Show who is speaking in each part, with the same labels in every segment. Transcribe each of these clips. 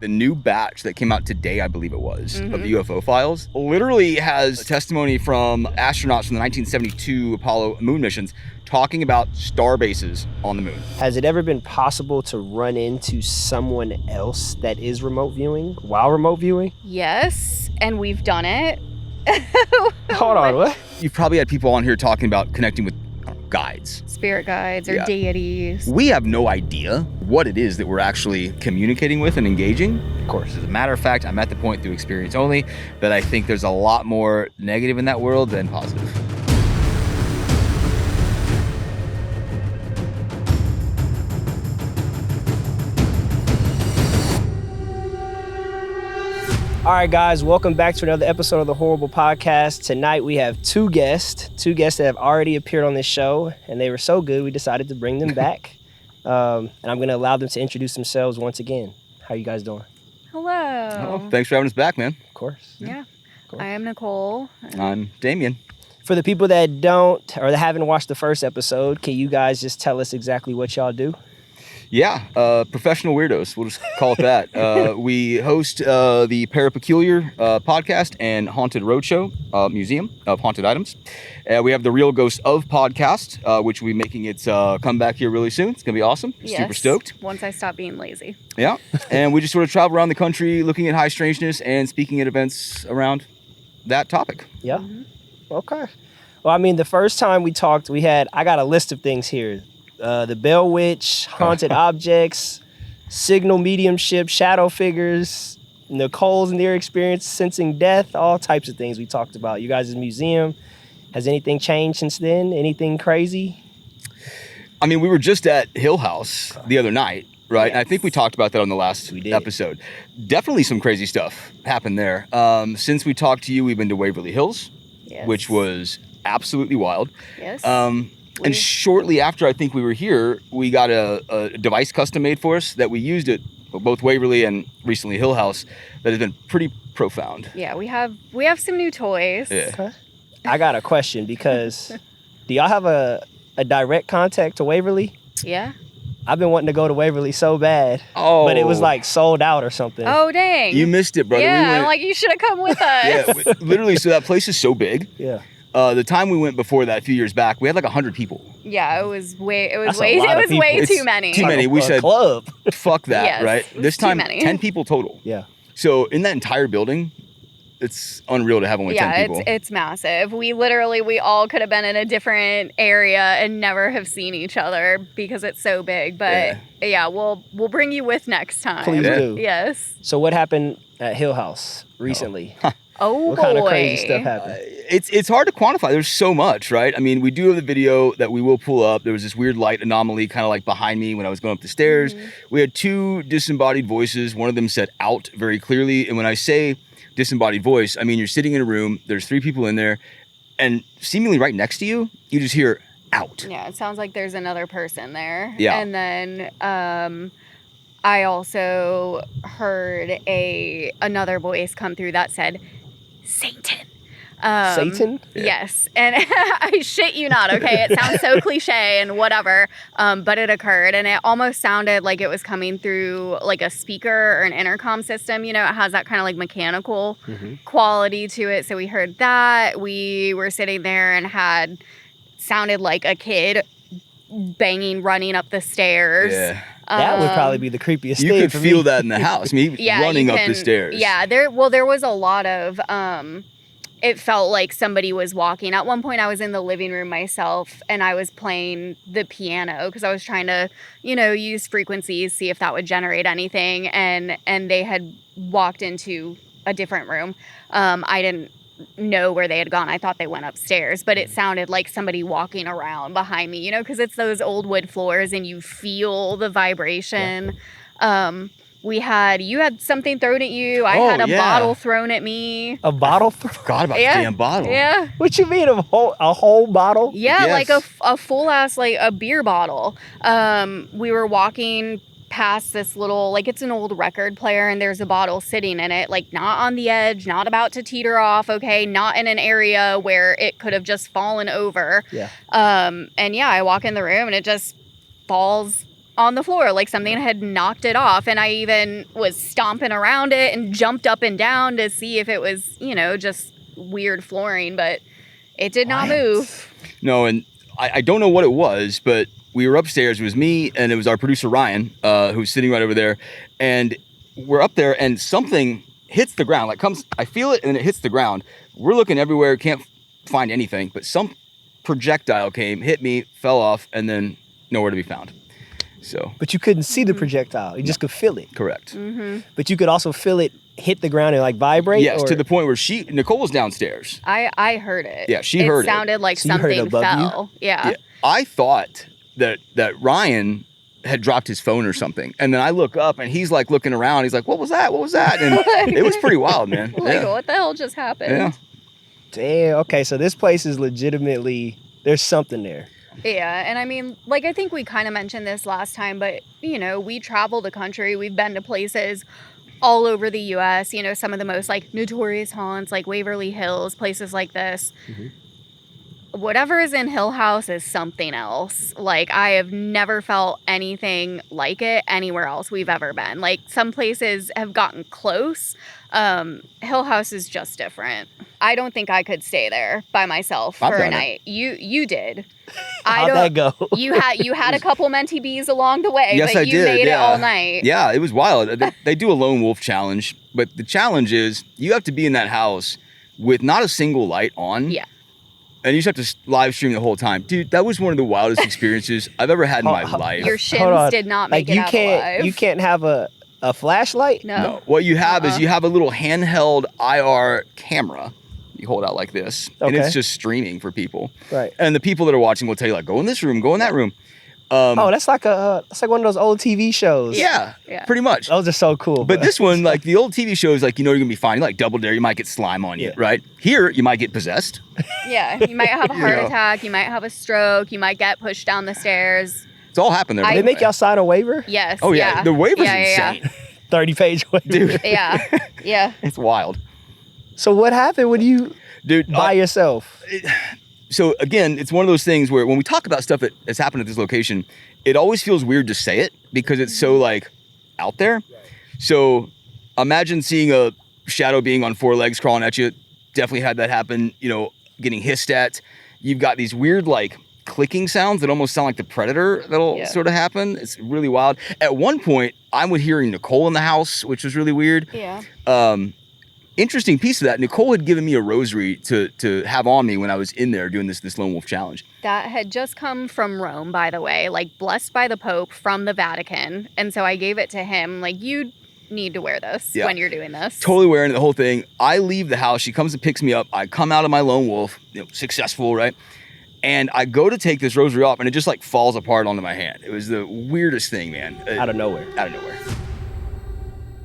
Speaker 1: The new batch that came out today, I believe it was, of the UFO files, literally has testimony from astronauts from the 1972 Apollo moon missions talking about star bases on the moon.
Speaker 2: Has it ever been possible to run into someone else that is remote viewing while remote viewing?
Speaker 3: Yes, and we've done it.
Speaker 2: Hold on, what?
Speaker 1: You've probably had people on here talking about connecting with guides.
Speaker 3: Spirit guides or deities.
Speaker 1: We have no idea what it is that we're actually communicating with and engaging.
Speaker 2: Of course.
Speaker 1: As a matter of fact, I'm at the point through experience only that I think there's a lot more negative in that world than positive.
Speaker 2: All right, guys, welcome back to another episode of the HORRORble podcast. Tonight we have two guests that have already appeared on this show, and they were so good we decided to bring them back. And I'm going to allow them to introduce themselves once again. How you guys doing?
Speaker 3: Hello.
Speaker 1: Oh, thanks for having us back, man.
Speaker 2: Of course.
Speaker 3: Yeah.
Speaker 2: Of course.
Speaker 3: I am Nicole.
Speaker 1: I'm Damian.
Speaker 2: For the people that don't or that haven't watched the first episode, can you guys just tell us exactly what y'all do?
Speaker 1: Yeah, professional weirdos. We'll just call it that. We host the ParaPeculiar podcast and Haunted Roadshow Museum of Haunted Items. We have the Real Ghost of podcast, which will be making its comeback here really soon. It's going to be awesome.
Speaker 3: Yes,
Speaker 1: super stoked.
Speaker 3: Once I stop being lazy.
Speaker 1: Yeah, and we just sort of travel around the country looking at high strangeness and speaking at events around that topic.
Speaker 2: Yeah. Okay. Well, I mean, the first time we talked, I got a list of things here. The Bell Witch, haunted objects, signal mediumship, shadow figures, Nicole's and their experience sensing death, all types of things we talked about. You guys' museum, has anything changed since then? Anything crazy?
Speaker 1: I mean, we were just at Hill House the other night, right?
Speaker 3: Yes.
Speaker 1: And I think we talked about that on the last episode. Definitely some crazy stuff happened there. Since we talked to you, we've been to Waverly Hills,
Speaker 3: Yes.
Speaker 1: which was absolutely wild.
Speaker 3: Yes.
Speaker 1: And shortly after I think we were here, we got a device custom made for us that we used at both Waverly and recently Hill House that has been pretty profound.
Speaker 3: Yeah, we have some new toys.
Speaker 1: Yeah.
Speaker 2: Okay. I got a question because do y'all have a direct contact to Waverly?
Speaker 3: Yeah.
Speaker 2: I've been wanting to go to Waverly so bad,
Speaker 1: Oh.
Speaker 2: but it was like sold out or something.
Speaker 3: Oh, dang.
Speaker 1: You missed it, brother.
Speaker 3: Yeah,
Speaker 1: We went,
Speaker 3: I'm like, you should have come with us.
Speaker 1: yeah, literally, so that place is so big.
Speaker 2: Yeah.
Speaker 1: The time we went before that, a few years back, we had like 100 people.
Speaker 3: Yeah, it was way
Speaker 2: That's a lot of
Speaker 3: way
Speaker 2: people.
Speaker 3: too many.
Speaker 1: Too many. We
Speaker 2: A
Speaker 1: said,
Speaker 2: club.
Speaker 1: fuck that,
Speaker 3: Yes,
Speaker 1: right?
Speaker 3: it was
Speaker 1: This
Speaker 3: too
Speaker 1: time,
Speaker 3: many.
Speaker 1: 10 people total.
Speaker 2: Yeah.
Speaker 1: So in that entire building, it's unreal to have only 10 people.
Speaker 3: It's massive. We all could have been in a different area and never have seen each other because it's so big. But yeah, we'll bring you with next time.
Speaker 2: Please do.
Speaker 3: Yes.
Speaker 2: So what happened at Hill House recently?
Speaker 3: Oh,
Speaker 2: What
Speaker 3: boy.
Speaker 2: kind of crazy stuff happened?
Speaker 1: It's hard to quantify. There's so much, right? I mean, we do have the video that we will pull up. There was this weird light anomaly kind of like behind me when I was going up the stairs. We had two disembodied voices. One of them said out very clearly. And when I say disembodied voice, I mean, you're sitting in a room, there's three people in there, and seemingly right next to you, you just hear out.
Speaker 3: Yeah, it sounds like there's another person there.
Speaker 1: Yeah.
Speaker 3: And then I also heard another voice come through that said, Satan.
Speaker 2: Satan?
Speaker 3: Yes. And I shit you not, okay? It sounds so cliche and whatever, but it occurred. And it almost sounded like it was coming through like a speaker or an intercom system. You know, it has that kind of like mechanical quality to it. So we heard that. We were sitting there and sounded like a kid banging, running up the stairs.
Speaker 1: Yeah.
Speaker 2: That would probably be the creepiest
Speaker 1: You
Speaker 2: thing
Speaker 1: could
Speaker 2: for
Speaker 1: feel
Speaker 2: me.
Speaker 1: that in the house. I mean, running up the stairs.
Speaker 3: Yeah, there was a lot of it felt like somebody was walking. At one point I was in the living room myself and I was playing the piano because I was trying to, use frequencies, see if that would generate anything, and they had walked into a different room. I didn't know where they had gone. I thought they went upstairs, but it sounded like somebody walking around behind me, because it's those old wood floors and you feel the vibration. Yeah. You had something thrown at you. I had a bottle thrown at me.
Speaker 2: A bottle?
Speaker 1: Forgot about the damn bottle.
Speaker 3: Yeah.
Speaker 2: What you mean, a whole bottle?
Speaker 3: Yeah,
Speaker 1: Yes.
Speaker 3: like a full ass, like a beer bottle. We were walking past this little, like, it's an old record player and there's a bottle sitting in it, like not on the edge, not about to teeter off, okay, not in an area where it could have just fallen over.
Speaker 2: Yeah.
Speaker 3: And yeah, I walk in the room and it just falls on the floor, like something had knocked it off. And I even was stomping around it and jumped up and down to see if it was, you know, just weird flooring, but it did not move.
Speaker 1: No, and I don't know what it was, but we were upstairs. It was me and it was our producer Ryan, who's sitting right over there. And we're up there and something hits the ground, like I feel it and then it hits the ground. We're looking everywhere, can't find anything, but some projectile came, hit me, fell off, and then nowhere to be found. So,
Speaker 2: But you couldn't see the projectile. You just could feel it.
Speaker 1: correct.
Speaker 2: But you could also feel it hit the ground and like vibrate.
Speaker 1: Yes,
Speaker 2: or?
Speaker 1: to the point where Nicole was downstairs.
Speaker 3: I heard it.
Speaker 1: Yeah, she heard it.
Speaker 3: It sounded like
Speaker 2: So you heard it
Speaker 3: something
Speaker 2: above you?
Speaker 3: fell. Yeah.
Speaker 1: I thought that Ryan had dropped his phone or something, and then I look up and he's like looking around. He's like, "What was that? What was that?" And it was pretty wild, man.
Speaker 3: Like, what the hell just happened?
Speaker 1: Yeah.
Speaker 2: Damn. Okay, so this place is legitimately, there's something there.
Speaker 3: Yeah, and I mean, like, I think we kind of mentioned this last time, but, you know, we travel the country. We've been to places all over the U.S., you know, some of the most, like, notorious haunts, like Waverly Hills, places like this. Whatever is in Hill House is something else. Like, I have never felt anything like it anywhere else we've ever been. Like, some places have gotten close. Hill House is just different. I don't think I could stay there by myself
Speaker 1: I've
Speaker 3: for a
Speaker 1: done it.
Speaker 3: night. You did.
Speaker 2: How'd that go?
Speaker 3: You had a couple mentee bees along the way,
Speaker 1: Yes,
Speaker 3: but
Speaker 1: I
Speaker 3: you
Speaker 1: did.
Speaker 3: made it
Speaker 1: Yeah.
Speaker 3: all night.
Speaker 1: Yeah, it was wild. They do a lone wolf challenge, but the challenge is you have to be in that house with not a single light on.
Speaker 3: Yeah.
Speaker 1: And you just have to live stream the whole time. Dude, that was one of the wildest experiences I've ever had in my life.
Speaker 3: Your
Speaker 2: Hold on.
Speaker 3: shins did not make
Speaker 2: Like
Speaker 3: it out alive.
Speaker 2: you can't have a flashlight?
Speaker 3: No.
Speaker 1: What you have is you have a little handheld IR camera. You hold out like this, and
Speaker 2: Okay.
Speaker 1: it's just streaming for people.
Speaker 2: Right.
Speaker 1: And the people that are watching will tell you, like, go in this room, go in that room.
Speaker 2: Oh, that's like one of those old TV shows.
Speaker 1: Yeah,
Speaker 3: Yeah.
Speaker 1: pretty much.
Speaker 2: Those are so cool.
Speaker 1: But this one, like the old TV shows, like, you know, you're gonna be fine. Like Double Dare, you might get slime on you,
Speaker 2: Yeah.
Speaker 1: right? Here, you might get possessed.
Speaker 3: Yeah, you might have a heart
Speaker 1: know.
Speaker 3: attack. You might have a stroke. You might get pushed down the stairs.
Speaker 1: It's all happened there. by
Speaker 2: they
Speaker 1: the
Speaker 2: make
Speaker 1: way.
Speaker 2: y'all sign a waiver?
Speaker 3: Yes.
Speaker 1: Oh yeah, the waiver's
Speaker 3: yeah.
Speaker 1: insane,
Speaker 2: 30-page waiver.
Speaker 1: dude.
Speaker 3: Yeah. Yeah.
Speaker 1: It's wild,
Speaker 2: So what happened when you
Speaker 1: dude.
Speaker 2: by yourself?
Speaker 1: So again, it's one of those things where when we talk about stuff that has happened at this location, it always feels weird to say it because it's so like out there. So imagine seeing a shadow being on four legs crawling at you. Definitely had that happen, you know, getting hissed at. You've got these weird like clicking sounds that almost sound like the Predator that'll sort of happen. It's really wild. At one point, I was hearing Nicole in the house, which was really weird.
Speaker 3: Yeah.
Speaker 1: Interesting piece of that, Nicole had given me a rosary to have on me when I was in there doing this lone wolf challenge.
Speaker 3: That had just come from Rome, by the way, like blessed by the Pope from the Vatican. And so I gave it to him, like, you need to wear this when you're doing this.
Speaker 1: Totally wearing the whole thing. I leave the house, she comes and picks me up. I come out of my lone wolf, you know, successful, right? And I go to take this rosary off and it just like falls apart onto my hand. It was the weirdest thing, man.
Speaker 2: Out of nowhere.
Speaker 1: Out of nowhere.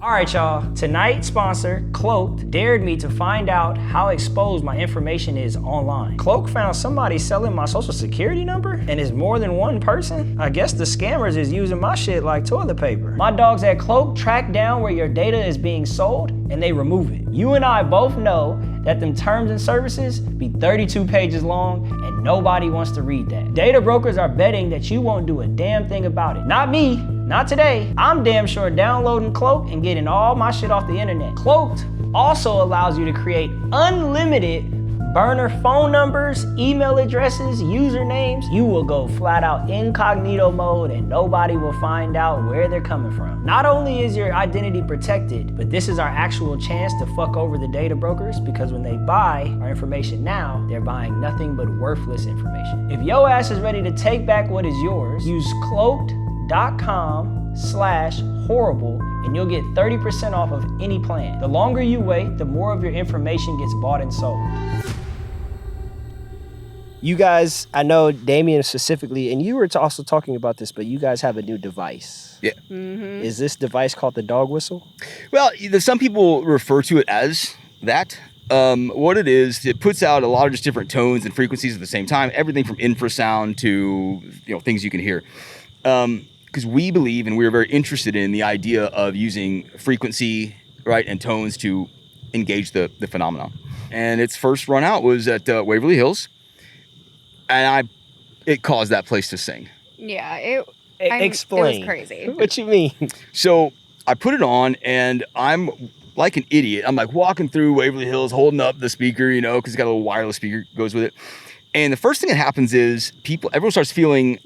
Speaker 4: All right, y'all. Tonight's sponsor, Cloaked, dared me to find out how exposed my information is online. Cloak found somebody selling my social security number, and it's more than one person. I guess the scammers is using my shit like toilet paper. My dogs at Cloak track down where your data is being sold, and they remove it. You and I both know that them terms and services be 32 pages long, and nobody wants to read that. Data brokers are betting that you won't do a damn thing about it. Not me. Not today. I'm damn sure downloading Cloak and getting all my shit off the internet. Cloaked also allows you to create unlimited burner phone numbers, email addresses, usernames. You will go flat out incognito mode and nobody will find out where they're coming from. Not only is your identity protected, but this is our actual chance to fuck over the data brokers because when they buy our information now, they're buying nothing but worthless information. If your ass is ready to take back what is yours, use cloaked.com/horrible and you'll get 30% off of any plan. The longer you wait, the more of your information gets bought and sold.
Speaker 2: You guys, I know Damian specifically, and you were also talking about this, but you guys have a new device.
Speaker 1: Yeah.
Speaker 2: Is this device called the dog whistle?
Speaker 1: Well, some people refer to it as that. What it is, it puts out a lot of just different tones and frequencies at the same time. Everything from infrasound to things you can hear. Because we believe and we're very interested in the idea of using frequency, right, and tones to engage the phenomenon. And its first run out was at Waverly Hills, and it caused that place to sing.
Speaker 3: Yeah,
Speaker 2: Explain.
Speaker 3: It was crazy.
Speaker 2: What you mean?
Speaker 1: So I put it on, and I'm like an idiot. I'm like walking through Waverly Hills, holding up the speaker, you know, because it's got a little wireless speaker goes with it. And the first thing that happens is everyone starts feeling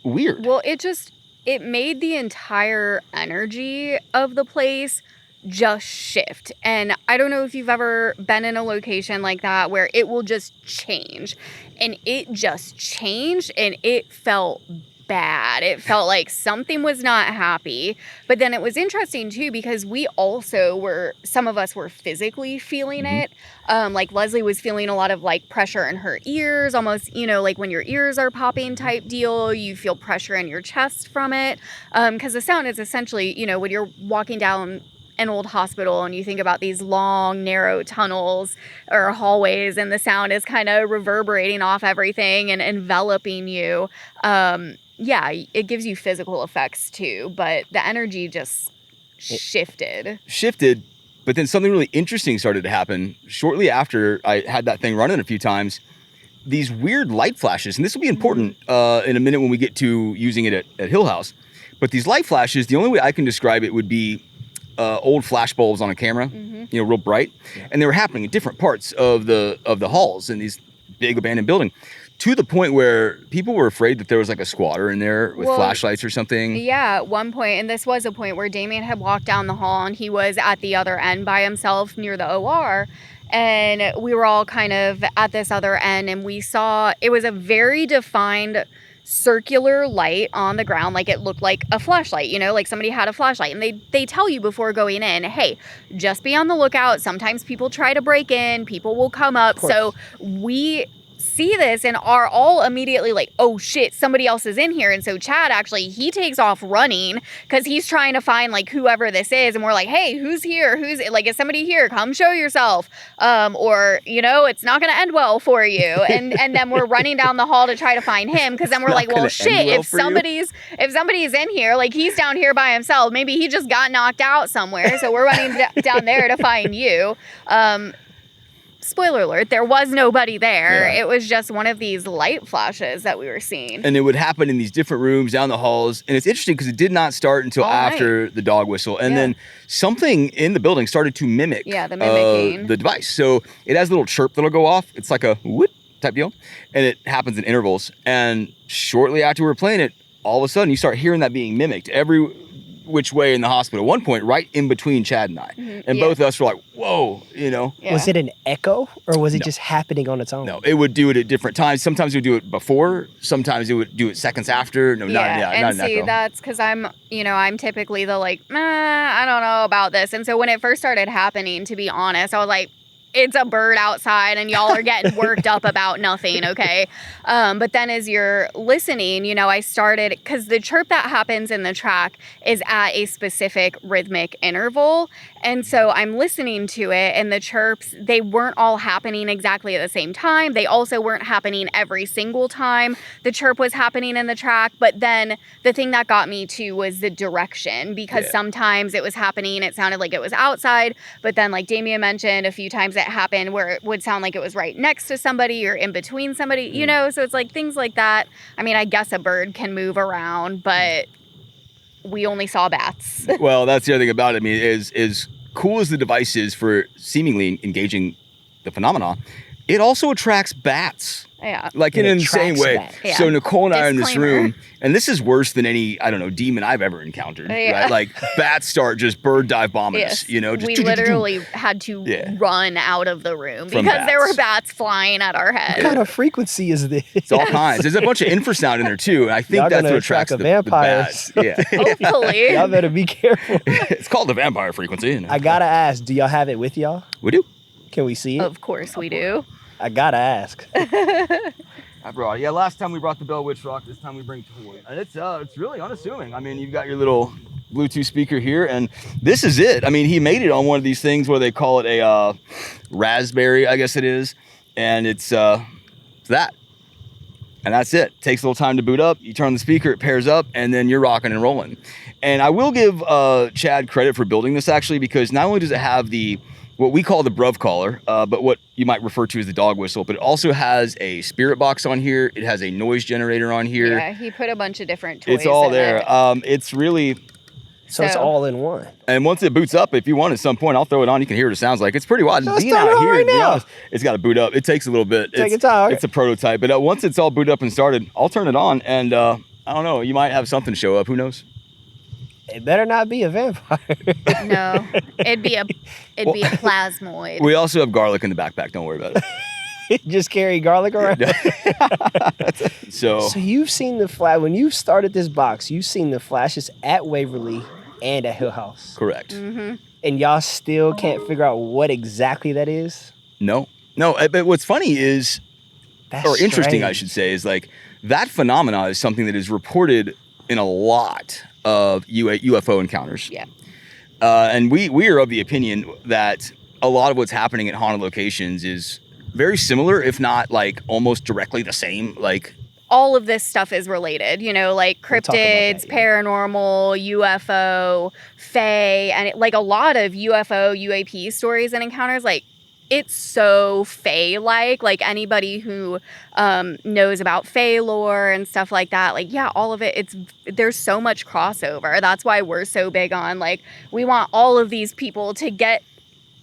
Speaker 1: weird.
Speaker 3: Well, it made the entire energy of the place just shift. And I don't know if you've ever been in a location like that where it will just change. And it just changed, and it felt bad. It felt like something was not happy. But then it was interesting too, because some of us were physically feeling it. Like Leslie was feeling a lot of like pressure in her ears, almost, you know, like when your ears are popping type deal, you feel pressure in your chest from it. Because the sound is essentially, you know, when you're walking down an old hospital and you think about these long, narrow tunnels or hallways, and the sound is kind of reverberating off everything and enveloping you. Yeah, it gives you physical effects too, but the energy just shifted.
Speaker 1: But then something really interesting started to happen shortly after I had that thing running a few times. These weird light flashes, and this will be important in a minute when we get to using it at Hill House. But these light flashes, the only way I can describe it would be old flash bulbs on a camera, you know, real bright. Yeah. And they were happening in different parts of the halls in these big abandoned buildings, to the point where people were afraid that there was like a squatter in there with flashlights or something.
Speaker 3: Yeah, at one point, and this was a point where Damian had walked down the hall and he was at the other end by himself near the OR. And we were all kind of at this other end, and we saw, it was a very defined circular light on the ground. Like it looked like a flashlight, you know, like somebody had a flashlight. And they tell you before going in, hey, just be on the lookout. Sometimes people try to break in, people will come up. So we see this and are all immediately like, oh shit, somebody else is in here. And so Chad he takes off running because he's trying to find like whoever this is, and we're like, hey, who's here? Who's like, is somebody here? Come show yourself. Or, you know, it's not gonna end well for you. And then we're running down the hall to try to find him, because then we're like, well shit, if somebody's in here, like he's down here by himself, maybe he just got knocked out somewhere. So we're running down there to find you. Spoiler alert, there was nobody there. Yeah. It was just one of these light flashes that we were seeing.
Speaker 1: And it would happen in these different rooms down the halls. And it's interesting because it did not start until after the dog whistle. And then something in the building started to mimic
Speaker 3: the mimicking
Speaker 1: the device. So it has a little chirp that'll go off. It's like a whoop type deal. And it happens in intervals. And shortly after we were playing it, all of a sudden you start hearing that being mimicked every which way in the hospital. At one point, right in between Chad and I. And both of us were like, whoa, you know.
Speaker 2: Yeah. Was it an echo, or was it just happening on its own?
Speaker 1: No, it would do it at different times. Sometimes it would do it before. Sometimes it would do it seconds after. No, not an echo.
Speaker 3: That's because I'm typically the like, I don't know about this. And so when it first started happening, to be honest, I was like, it's a bird outside and y'all are getting worked up about nothing, okay? But then as you're listening, you know, I started, because the chirp that happens in the track is at a specific rhythmic interval. And so I'm listening to it, and the chirps, they weren't all happening exactly at the same time. They also weren't happening every single time the chirp was happening in the track. But then the thing that got me too was the direction, because sometimes it was happening, it sounded like it was outside. But then, like Damian mentioned, a few times it happened where it would sound like it was right next to somebody or in between somebody, you know? So it's like things like that. I mean, I guess a bird can move around, but we only saw bats.
Speaker 1: Well, that's the other thing about it. I mean, is cool as the device is for seemingly engaging the phenomena, it also attracts bats.
Speaker 3: Yeah.
Speaker 1: Like in an insane way. Yeah. So Nicole and I are in this room, and this is worse than any, I don't know, demon I've ever encountered. Right? Like bats start just bird dive bombing us, you know? Just
Speaker 3: we literally had to run out of the room because there were bats flying at our head.
Speaker 2: What kind of frequency is this?
Speaker 1: It's all kinds. There's a bunch of infrasound in there too, and I think that's what attracts the
Speaker 2: vampires.
Speaker 1: The bats. Yeah.
Speaker 3: Hopefully.
Speaker 2: Y'all better be careful.
Speaker 1: It's called the vampire frequency. You know?
Speaker 2: I gotta ask, do y'all have it with y'all?
Speaker 1: We do.
Speaker 2: Can we see it?
Speaker 3: Of course we do.
Speaker 2: I gotta ask.
Speaker 1: I brought it. Yeah, last time we brought the Bell Witch Rock. This time we bring toy, and it's really unassuming. I mean, you've got your little Bluetooth speaker here, and this is it. I mean, he made it on one of these things where they call it a raspberry, I guess it is, and it's that, and that's it. Takes a little time to boot up. You turn the speaker, it pairs up, and then you're rocking and rolling. And I will give Chad credit for building this actually, because not only does it have the what we call the bruv collar, but what you might refer to as the dog whistle. But it also has a spirit box on here. It has a noise generator on here.
Speaker 3: Yeah, he put a bunch of different toys
Speaker 1: It's all
Speaker 3: in
Speaker 1: there.
Speaker 3: it.
Speaker 1: It's really...
Speaker 2: So it's all in one.
Speaker 1: And once it boots up, if you want at some point, I'll throw it on. You can hear what it sounds like. It's pretty wild.
Speaker 2: Let's
Speaker 1: Being
Speaker 2: turn it
Speaker 1: out
Speaker 2: on
Speaker 1: here,
Speaker 2: right
Speaker 1: to be
Speaker 2: now.
Speaker 1: honest, it's got to boot up. It takes a little bit.
Speaker 2: Take your time.
Speaker 1: It's a prototype. But once it's all booted up and started, I'll turn it on. And I don't know, you might have something show up. Who knows?
Speaker 2: It better not be a vampire.
Speaker 3: No, it'd be a plasmoid.
Speaker 1: We also have garlic in the backpack. Don't worry about it.
Speaker 2: Just carry garlic around.
Speaker 1: So
Speaker 2: So you've seen the flash when you started this box. You've seen the flashes at Waverly and at Hill House,
Speaker 1: correct.
Speaker 3: Mm-hmm.
Speaker 2: and y'all still can't figure out what exactly that is.
Speaker 1: No. But what's funny is,
Speaker 2: That's
Speaker 1: or interesting, I
Speaker 2: strange.
Speaker 1: should say, is like that phenomena is something that is reported in a lot of UFO encounters.
Speaker 3: Yeah.
Speaker 1: And we are of the opinion that a lot of what's happening at haunted locations is very similar, if not like almost directly the same. Like
Speaker 3: All of this stuff is related, like
Speaker 2: We'll talk about
Speaker 3: cryptids,
Speaker 2: that, yeah.
Speaker 3: paranormal, UFO, fae, and like a lot of UFO, UAP stories and encounters, like it's so fae-like. Like anybody who knows about fae lore and stuff like that, like yeah, all of it. There's so much crossover. That's why we're so big on like we want all of these people to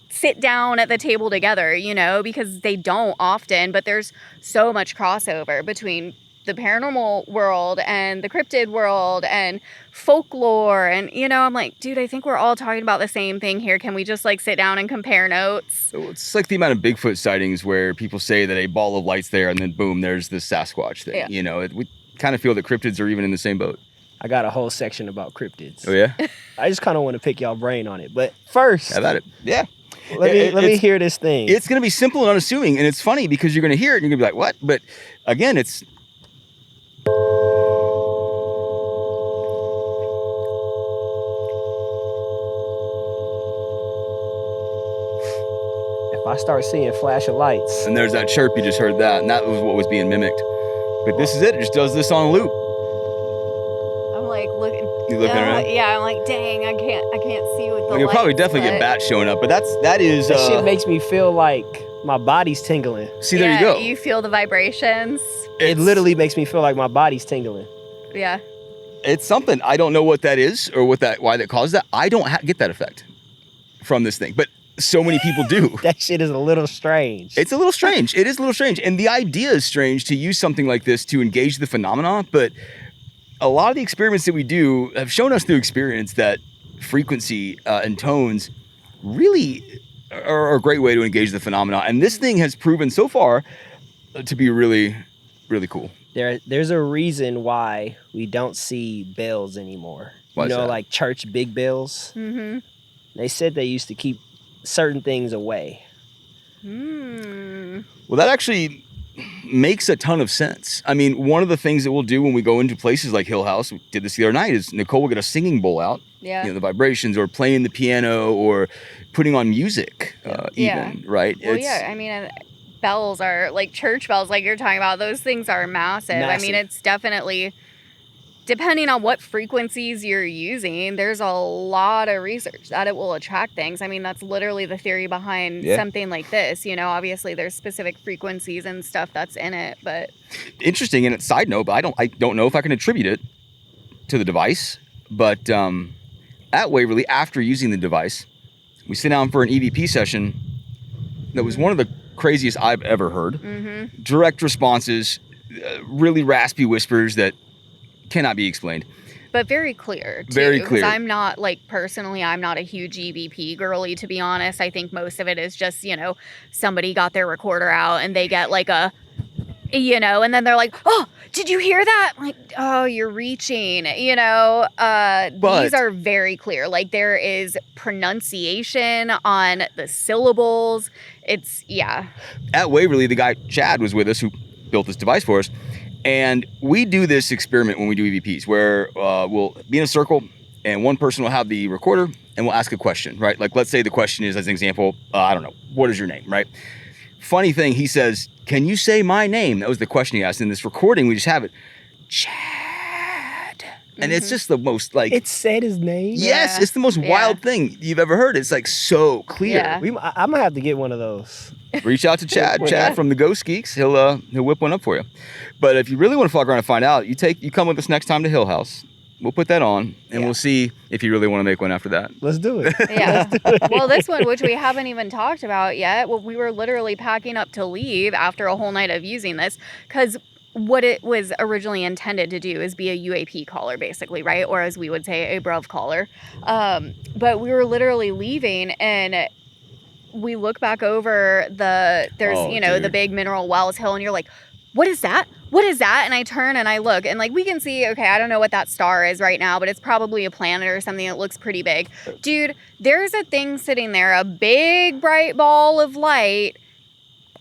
Speaker 3: sit down at the table together, because they don't often. But there's so much crossover between the paranormal world and the cryptid world and folklore, and I'm like, dude, I think we're all talking about the same thing here. Can we just like sit down and compare notes?
Speaker 1: it's like the amount of Bigfoot sightings where people say that a ball of light's there and then boom, there's this Sasquatch thing.
Speaker 3: Yeah.
Speaker 1: We kind of feel that cryptids are even in the same boat.
Speaker 2: I got a whole section about cryptids.
Speaker 1: Oh yeah,
Speaker 2: I just kind of want to pick y'all brain on it, but first,
Speaker 1: how about it? Yeah.
Speaker 2: let me hear this thing.
Speaker 1: It's going to be simple and unassuming, and it's funny because you're going to hear it and you're going to be like, what? But again, it's...
Speaker 2: If I start seeing flash of lights,
Speaker 1: And there's that chirp, you just heard that, and that was what was being mimicked. But this is it just does this on loop.
Speaker 3: I'm like looking.
Speaker 1: You looking around?
Speaker 3: Yeah, I'm like, dang, I can't see with the
Speaker 1: Well, you'll probably
Speaker 3: lights,
Speaker 1: definitely get
Speaker 3: but-
Speaker 1: bats showing up, but that is...
Speaker 2: that shit makes me feel like my body's tingling.
Speaker 1: see, there you go.
Speaker 3: You feel the vibrations.
Speaker 2: It
Speaker 1: It's-
Speaker 2: literally makes me feel like my body's tingling.
Speaker 3: Yeah.
Speaker 1: It's something. I don't know what that is or why that caused that. I don't get that effect from this thing, but so many people do.
Speaker 2: That shit is a little strange.
Speaker 1: It's a little strange. It is a little strange. And the idea is strange to use something like this to engage the phenomena, but a lot of the experiments that we do have shown us through experience that frequency and tones really are a great way to engage the phenomena. And this thing has proven so far to be really, really cool.
Speaker 2: There's a reason why we don't see bells anymore.
Speaker 1: Why is that?
Speaker 2: Like church big bells.
Speaker 3: Mm-hmm.
Speaker 2: They said they used to keep certain things away.
Speaker 3: Mm.
Speaker 1: Well, that actually makes a ton of sense. I mean, one of the things that we'll do when we go into places like Hill House, we did this the other night, is Nicole will get a singing bowl out,
Speaker 3: Yeah.
Speaker 1: the vibrations, or playing the piano, or putting on music,
Speaker 3: Yeah.
Speaker 1: even, right?
Speaker 3: Well, yeah. I mean, bells are like church bells, like you're talking about. Those things are massive. I mean,
Speaker 2: Massive.
Speaker 3: it's definitely, depending on what frequencies you're using, there's a lot of research that it will attract things. I mean, that's literally the theory behind
Speaker 1: Yeah.
Speaker 3: something like this. Obviously there's specific frequencies and stuff that's in it, but
Speaker 1: Interesting, and a side note, but I don't know if I can attribute it to the device, but at Waverly, after using the device, we sit down for an EVP session that was one of the craziest I've ever heard.
Speaker 3: mm-hmm.
Speaker 1: Direct responses, really raspy whispers that cannot be explained.
Speaker 3: But very clear, too.
Speaker 1: Very
Speaker 3: 'Cause
Speaker 1: clear.
Speaker 3: I'm not, personally, I'm not a huge EVP girly, to be honest. I think most of it is just, somebody got their recorder out and they get like a, and then they're like, oh, did you hear that? I'm like, oh, you're reaching, These are very clear. Like there is pronunciation on the syllables. It's, yeah.
Speaker 1: At Waverly, the guy, Chad, was with us, who built this device for us. And we do this experiment when we do EVPs where we'll be in a circle and one person will have the recorder and we'll ask a question, right? Like, let's say the question is, as an example, I don't know, what is your name, right? Funny thing, he says, can you say my name? That was the question he asked. In this recording, we just have it, Chad. And it's just the most like...
Speaker 2: It said his name?
Speaker 1: Yes, it's the most wild thing you've ever heard. It's like so clear.
Speaker 3: Yeah.
Speaker 2: I'm going to have to get one of those.
Speaker 1: Reach out to Chad. Chad from the Ghost Geeks. He'll whip one up for you. But if you really want to fuck around and find out, you come with us next time to Hill House. We'll put that on, and we'll see if you really want to make one after that.
Speaker 2: Let's do it.
Speaker 3: Yeah. Well, this one, which we haven't even talked about yet, well, we were literally packing up to leave after a whole night of using this, because what it was originally intended to do is be a UAP caller, basically, right? Or as we would say, a bruv caller. But we were literally leaving, and we look back over the big mineral wells hill, and you're like, what is that? What is that? And I turn and I look, and like we can see, okay, I don't know what that star is right now, but it's probably a planet or something that looks pretty big. Dude, there's a thing sitting there, a big bright ball of light.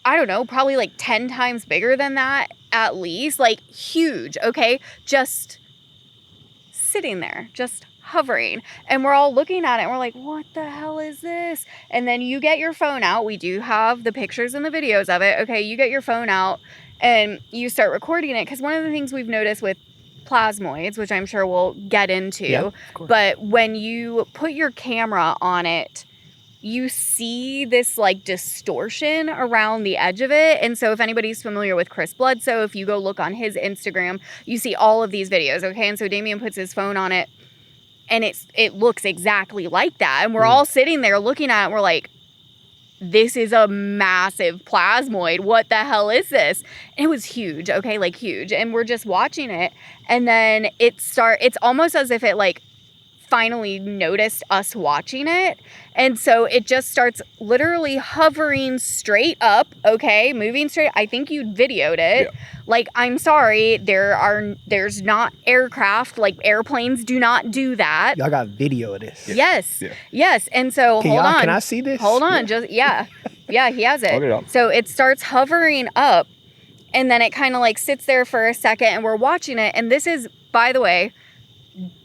Speaker 3: I don't know, probably like 10 times bigger than that at least, like huge, okay? Just sitting there, just hovering. And we're all looking at it and we're like, what the hell is this? And then you get your phone out. We do have the pictures and the videos of it. Okay, you get your phone out and you start recording it, because one of the things we've noticed with plasmoids, which I'm sure we'll get into, but when you put your camera on it, you see this like distortion around the edge of it. And so if anybody's familiar with Chris Bledsoe, if you go look on his Instagram, you see all of these videos, okay? And so Damian puts his phone on it, and it looks exactly like that. And we're all sitting there looking at it, and we're like, this is a massive plasmoid. What the hell is this? And it was huge, okay? Like huge. And we're just watching it. And then it's almost as if it like finally noticed us watching it. And so it just starts literally hovering straight up, okay? Moving straight. I think you videoed it. Yeah. Like, I'm sorry, there's not aircraft, like airplanes do not do that.
Speaker 2: Y'all got video of this.
Speaker 3: Yes. Yeah. Yes. And so hold on.
Speaker 2: Can I see this?
Speaker 3: Hold on. Yeah, he has it. So it starts hovering up, and then it kind of like sits there for a second, and we're watching it. And this is, by the way,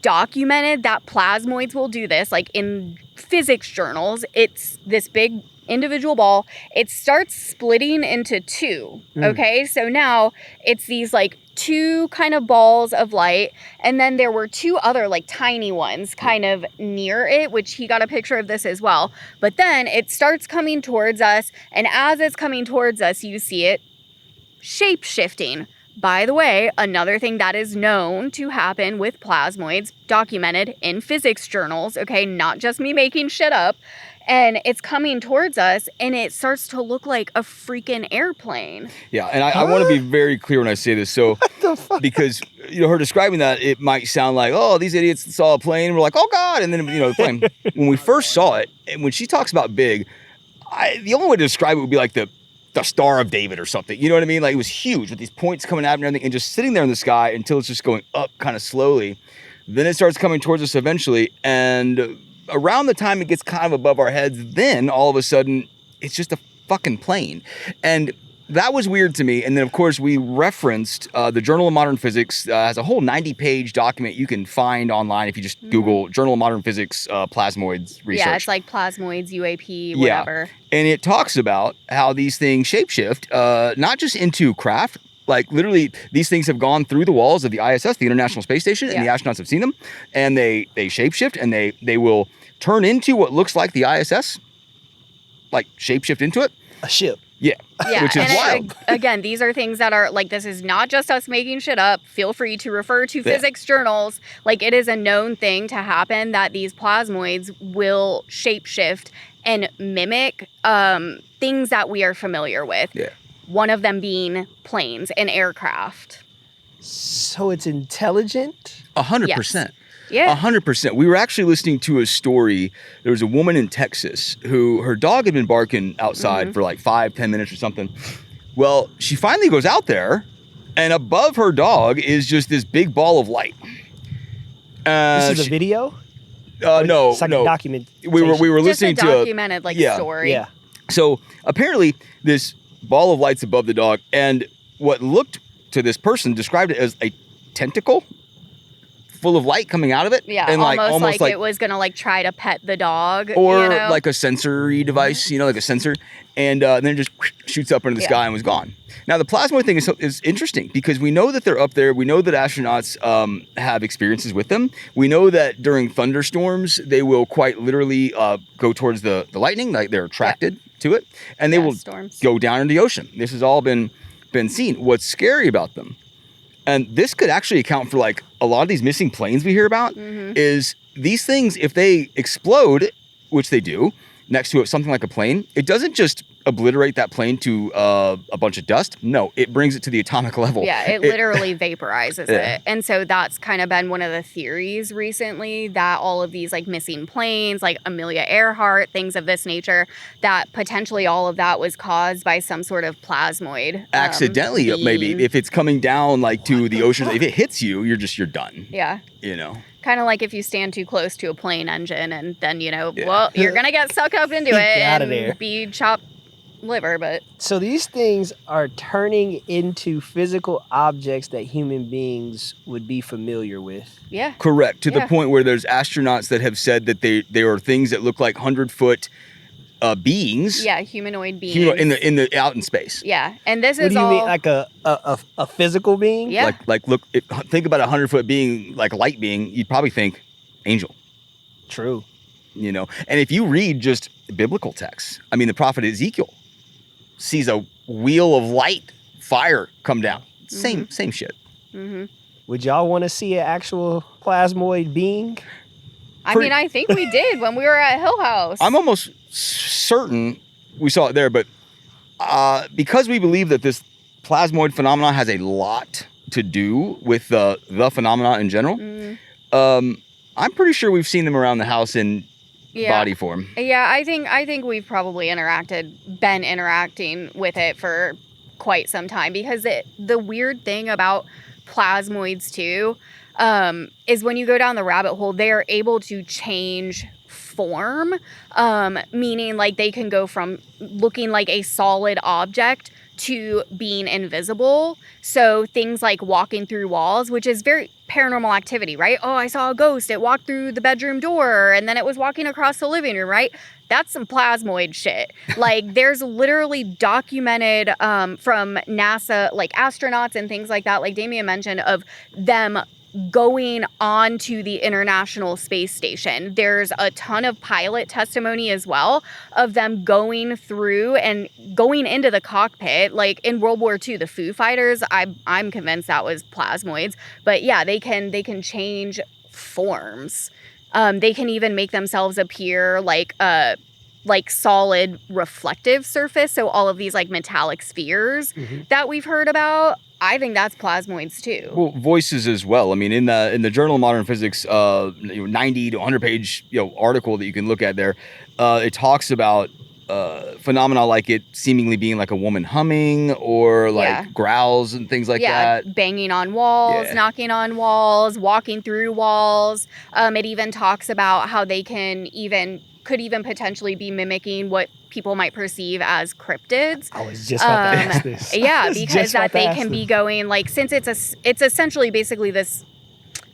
Speaker 3: documented that plasmoids will do this, like in physics journals. It's this big individual ball. It starts splitting into two. Okay, so now it's these like two kind of balls of light, and then there were two other like tiny ones kind of near it, which he got a picture of this as well. But then it starts coming towards us, and as it's coming towards us, you see it shape-shifting. By the way, another thing that is known to happen with plasmoids, documented in physics journals, okay, not just me making shit up, and it's coming towards us, and it starts to look like a freaking airplane. Yeah,
Speaker 1: and I want to be very clear when I say this, so, because, her describing that, it might sound like, oh, these idiots saw a plane, and we're like, oh God, and then, the plane. When we first saw it, and when she talks about big, the only way to describe it would be like the Star of David or something. You know what I mean? Like, it was huge with these points coming out and everything, and just sitting there in the sky until it's just going up kind of slowly. Then it starts coming towards us eventually, and around the time it gets kind of above our heads, then all of a sudden it's just a fucking plane. And that was weird to me. And then, of course, we referenced the Journal of Modern Physics has a whole 90-page document you can find online if you just Google Journal of Modern Physics plasmoids research.
Speaker 3: Yeah, it's like plasmoids, UAP, whatever.
Speaker 1: Yeah. And it talks about how these things shapeshift, not just into craft. Like, literally, these things have gone through the walls of the ISS, the International Space Station, and the astronauts have seen them. And they shapeshift, and they will turn into what looks like the ISS, like shapeshift into it.
Speaker 2: A ship.
Speaker 1: Yeah, which is wild.
Speaker 3: Again, these are things that are, like, this is not just us making shit up. Feel free to refer to physics journals. Like, it is a known thing to happen that these plasmoids will shapeshift and mimic things that we are familiar with. Yeah. One of them being planes and aircraft.
Speaker 2: So it's intelligent?
Speaker 1: 100%.
Speaker 3: Yeah.
Speaker 1: 100%. We were actually listening to a story. There was a woman in Texas who, her dog had been barking outside for like 5-10 minutes or something. Well, she finally goes out there, and above her dog is just this big ball of light.
Speaker 2: This is a video?
Speaker 1: No,
Speaker 2: it's like a document.
Speaker 1: We were listening to
Speaker 3: a documented story.
Speaker 1: Yeah. So apparently this ball of light's above the dog, and what looked to this person described it as a tentacle full of light coming out of it.
Speaker 3: Yeah,
Speaker 1: and
Speaker 3: almost like it was gonna like try to pet the dog,
Speaker 1: or
Speaker 3: you know?
Speaker 1: like a sensory device, you know, like a sensor, and then it just shoots up into the sky and was gone. Now the plasmoid thing is interesting because we know that they're up there. We know that astronauts have experiences with them. We know that during thunderstorms they will quite literally go towards the lightning, like they're attracted to it, and they will go down in the ocean. This has all been seen. What's scary about them, and this could actually account for like a lot of these missing planes we hear about, is these things, if they explode, which they do, next to something like a plane, it doesn't just obliterate that plane to a bunch of dust. No, it brings it to the atomic level.
Speaker 3: Yeah, it literally vaporizes it. And so that's kind of been one of the theories recently, that all of these like missing planes, like Amelia Earhart, things of this nature, that potentially all of that was caused by some sort of plasmoid.
Speaker 1: Accidentally, maybe. If it's coming down like to the ocean, if it hits you, you're done.
Speaker 3: Yeah.
Speaker 1: You know?
Speaker 3: Kind of like if you stand too close to a plane engine and then, you know, well, you're going to get sucked up into it and be chopped liver, but...
Speaker 2: So these things are turning into physical objects that human beings would be familiar with.
Speaker 3: Yeah.
Speaker 1: Correct. To the point where there's astronauts that have said that they are things that look like 100-foot beings.
Speaker 3: Yeah, humanoid beings.
Speaker 1: In the out in space.
Speaker 3: Yeah, and this is
Speaker 2: all... What do you mean, like a physical being?
Speaker 3: Yeah.
Speaker 1: Like look, think about a 100-foot being, like a light being, you'd probably think angel.
Speaker 2: True.
Speaker 1: You know, and if you read just biblical texts, I mean, the prophet Ezekiel sees a wheel of light, fire come down. Same shit.
Speaker 2: Would y'all want to see an actual plasmoid being?
Speaker 3: I mean, I think we did when we were at Hill House.
Speaker 1: I'm almost certain we saw it there, but because we believe that this plasmoid phenomenon has a lot to do with the phenomena in general, I'm pretty sure we've seen them around the house in body form.
Speaker 3: Yeah, I think we've probably been interacting with it for quite some time, because the weird thing about plasmoids too is when you go down the rabbit hole, they are able to change form, meaning like they can go from looking like a solid object to being invisible. So things like walking through walls, which is very paranormal activity, right? Oh, I saw a ghost. It walked through the bedroom door and then it was walking across the living room, right? That's some plasmoid shit. Like there's literally documented from NASA, like astronauts and things like that, like Damian mentioned, of them going on to the International Space Station. There's a ton of pilot testimony as well of them going through and going into the cockpit. Like in World War II, the Foo Fighters, I'm convinced that was plasmoids. But yeah, they can change forms. They can even make themselves appear like solid reflective surface. So all of these like metallic spheres that we've heard about, I think that's plasmoids too.
Speaker 1: Well, voices as well. I mean, in the Journal of Modern Physics, 90 to 100 page article that you can look at there, it talks about phenomena like it seemingly being like a woman humming or like growls and things like that.
Speaker 3: Banging on walls, knocking on walls, walking through walls. It even talks about how they could even potentially be mimicking what people might perceive as cryptids.
Speaker 2: I was just about to ask this.
Speaker 3: Yeah, because that they can be going like, since it's essentially basically this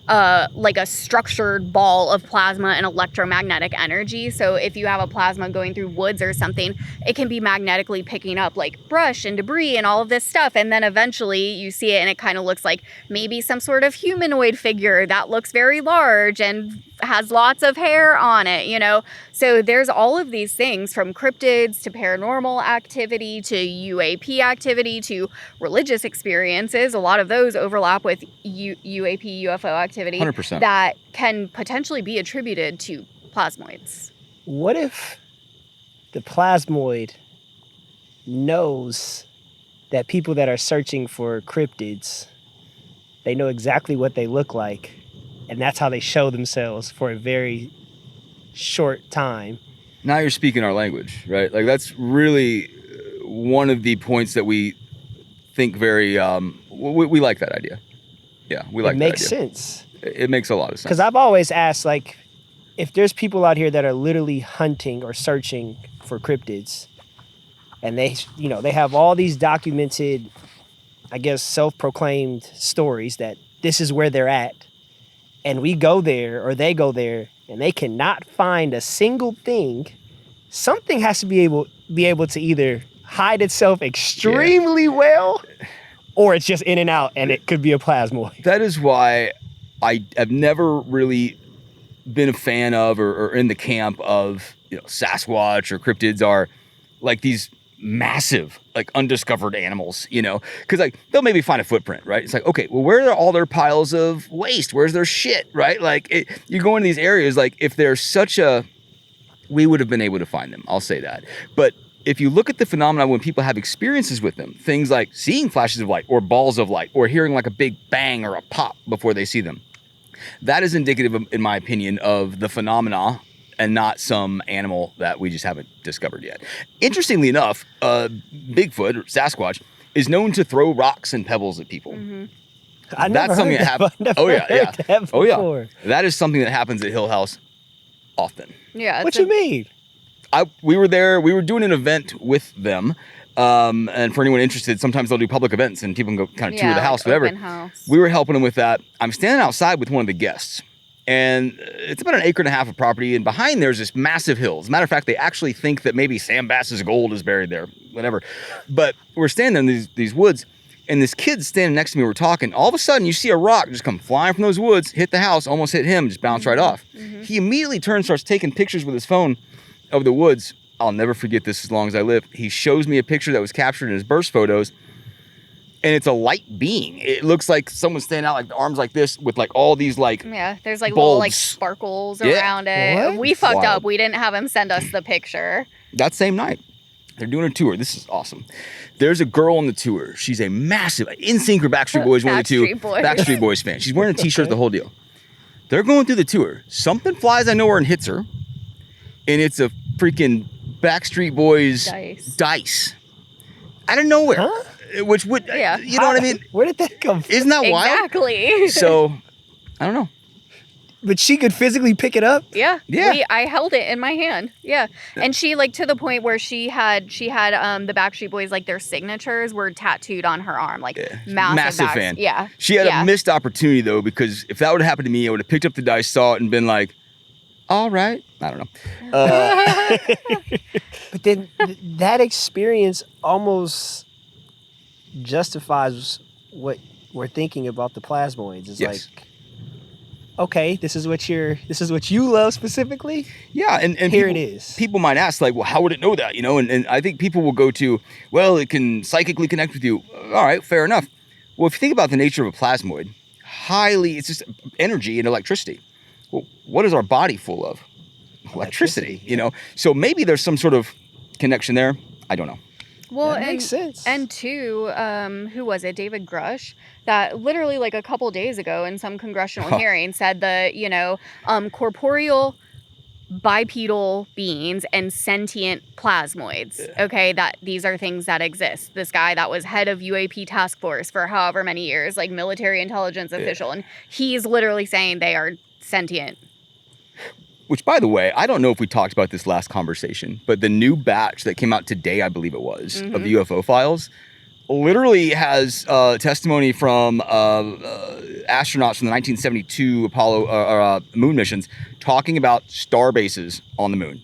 Speaker 3: like a structured ball of plasma and electromagnetic energy. So if you have a plasma going through woods or something, it can be magnetically picking up like brush and debris and all of this stuff. And then eventually you see it and it kind of looks like maybe some sort of humanoid figure that looks very large and has lots of hair on it, So there's all of these things, from cryptids to paranormal activity to UAP activity to religious experiences. A lot of those overlap with UAP, UFO activity
Speaker 1: 100%.
Speaker 3: That can potentially be attributed to plasmoids.
Speaker 2: What if the plasmoid knows that people that are searching for cryptids, they know exactly what they look like, and that's how they show themselves for a very short time?
Speaker 1: Now you're speaking our language, right? Like that's really one of the points that we think very, we like that idea. Yeah, we like that idea.
Speaker 2: It makes sense.
Speaker 1: It makes a lot of sense.
Speaker 2: Because I've always asked, like, if there's people out here that are literally hunting or searching for cryptids, and they have all these documented, I guess, self-proclaimed stories that this is where they're at, and we go there or they go there and they cannot find a single thing, something has to be able to either hide itself extremely well, or it's just in and out and it could be a plasmoid.
Speaker 1: That is why I have never really been a fan of or in the camp of, Sasquatch or cryptids are like these massive, like undiscovered animals, because like they'll maybe find a footprint, right? It's like, okay, well, where are all their piles of waste? Where's their shit, right? Like you go into these areas, like if there's we would have been able to find them. I'll say that. But if you look at the phenomena when people have experiences with them, things like seeing flashes of light or balls of light or hearing like a big bang or a pop before they see them, that is indicative, in my opinion, of the phenomena and not some animal that we just haven't discovered yet. Interestingly enough, Bigfoot or Sasquatch is known to throw rocks and pebbles at people.
Speaker 2: Mm-hmm.
Speaker 1: That's something that happens. Oh yeah. That is something that happens at Hill House often.
Speaker 3: Yeah.
Speaker 2: What you mean?
Speaker 1: We were there. We were doing an event with them. And for anyone interested, sometimes they'll do public events and people can go kind of tour the house, whatever.
Speaker 3: Open house.
Speaker 1: We were helping them with that. I'm standing outside with one of the guests. And it's about 1.5 acres of property, and behind there's this massive hill. As a matter of fact, they actually think that maybe Sam Bass's gold is buried there, whatever. But we're standing in these woods, and this kid's standing next to me, we're talking. All of a sudden, you see a rock just come flying from those woods, hit the house, almost hit him, just bounce right off. Mm-hmm. He immediately turns, starts taking pictures with his phone of the woods. I'll never forget this as long as I live. He shows me a picture that was captured in his burst photos, and it's a light being. It looks like someone's standing out like the arms like this with like all these like
Speaker 3: there's like
Speaker 1: bulbs.
Speaker 3: little like sparkles around it.
Speaker 2: What?
Speaker 3: We fucked
Speaker 1: Wild.
Speaker 3: up. We didn't have him send us the picture.
Speaker 1: That same night, they're doing a tour. This is awesome. There's a girl on the tour. She's a massive NSYNC or Backstreet Boys, one of the two. Backstreet Boys fan. She's wearing a t-shirt, the whole deal. They're going through the tour. Something flies out of nowhere and hits her, and it's a freaking Backstreet Boys dice out of nowhere.
Speaker 2: Huh?
Speaker 1: Which would, you know what I mean?
Speaker 2: Where did that come from?
Speaker 1: Isn't that wild?
Speaker 3: Exactly.
Speaker 1: So, I don't know.
Speaker 2: But she could physically pick it up?
Speaker 1: Yeah.
Speaker 3: I held it in my hand. Yeah. And she like to the point where she had the Backstreet Boys, like their signatures were tattooed on her arm. Like massive
Speaker 1: fan.
Speaker 3: Yeah.
Speaker 1: She had a missed opportunity though, because if that would have happened to me, I would have picked up the dice, saw it, and been like, all right. I don't know.
Speaker 2: But then that experience almost justifies what we're thinking about the plasmoids. It's like, okay, this is what you love specifically.
Speaker 1: Yeah, and
Speaker 2: here it is.
Speaker 1: People might ask, like, well, how would it know that? And I think people will go to, well, it can psychically connect with you. All right, fair enough. Well, if you think about the nature of a plasmoid, it's just energy and electricity. Well, what is our body full of? Electricity. So maybe there's some sort of connection there. I don't know.
Speaker 3: Well,
Speaker 2: that makes sense.
Speaker 3: And two, who was it? David Grush, that literally like a couple days ago in some congressional hearing said that, corporeal bipedal beings and sentient plasmoids, okay, that these are things that exist. This guy that was head of UAP task force for however many years, like military intelligence official, and he's literally saying they are sentient.
Speaker 1: Which, by the way, I don't know if we talked about this last conversation, but the new batch that came out today, I believe it was, of the UFO files, literally has testimony from astronauts from the 1972 Apollo moon missions talking about star bases on the moon,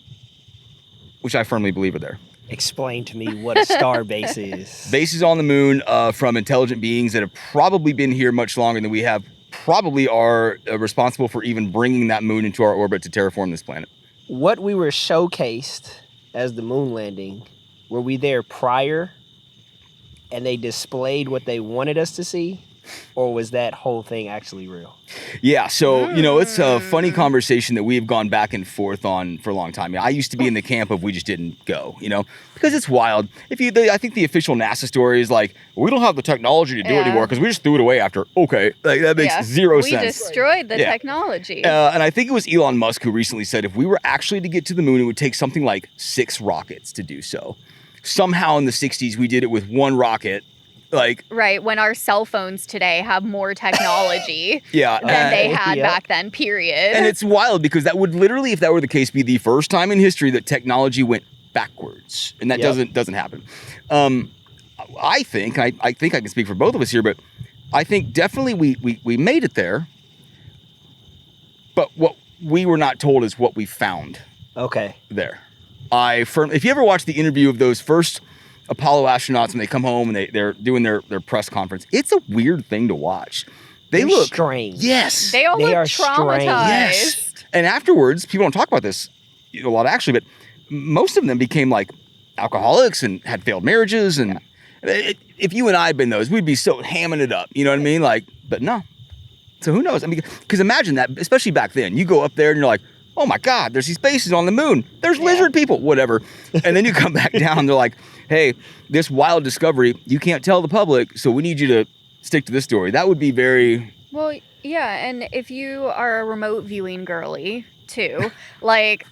Speaker 1: which I firmly believe are there.
Speaker 2: Explain to me what a star base is.
Speaker 1: Bases on the moon from intelligent beings that have probably been here much longer than we have, probably are responsible for even bringing that moon into our orbit to terraform this planet.
Speaker 2: What we were showcased as the moon landing, were we there prior and they displayed what they wanted us to see? Or was that whole thing actually real?
Speaker 1: Yeah, so, it's a funny conversation that we've gone back and forth on for a long time. I used to be in the camp of we just didn't go, because it's wild. I think the official NASA story is like, we don't have the technology to do it anymore because we just threw it away after. Okay, like that makes zero sense.
Speaker 3: We destroyed the technology.
Speaker 1: And I think it was Elon Musk who recently said if we were actually to get to the moon, it would take something like 6 rockets to do so. Somehow in the 60s, we did it with 1 rocket.
Speaker 3: Right, when our cell phones today have more technology than they had back then, period.
Speaker 1: And it's wild because that would literally, if that were the case, be the first time in history that technology went backwards. And that doesn't happen. I think I can speak for both of us here, but I think definitely we made it there. But what we were not told is what we found
Speaker 2: Okay.
Speaker 1: there. If you ever watch the interview of those first Apollo astronauts when they come home and they're doing their press conference, it's a weird thing to watch. They look
Speaker 2: strange.
Speaker 1: Yes.
Speaker 3: They all
Speaker 2: They
Speaker 3: look
Speaker 2: are
Speaker 3: traumatized.
Speaker 2: strange.
Speaker 1: Yes. And afterwards, people don't talk about this a lot actually, but most of them became like alcoholics and had failed marriages. And if you and I had been those, we'd be so hamming it up. You know what I mean? Like, but no. So who knows? I mean, because imagine that, especially back then, you go up there and you're like, oh my God, there's these bases on the moon. There's lizard people, whatever. And then you come back down and they're like, hey, this wild discovery, you can't tell the public, so we need you to stick to this story. That would be very...
Speaker 3: Well, yeah, and if you are a remote viewing girly, too, like,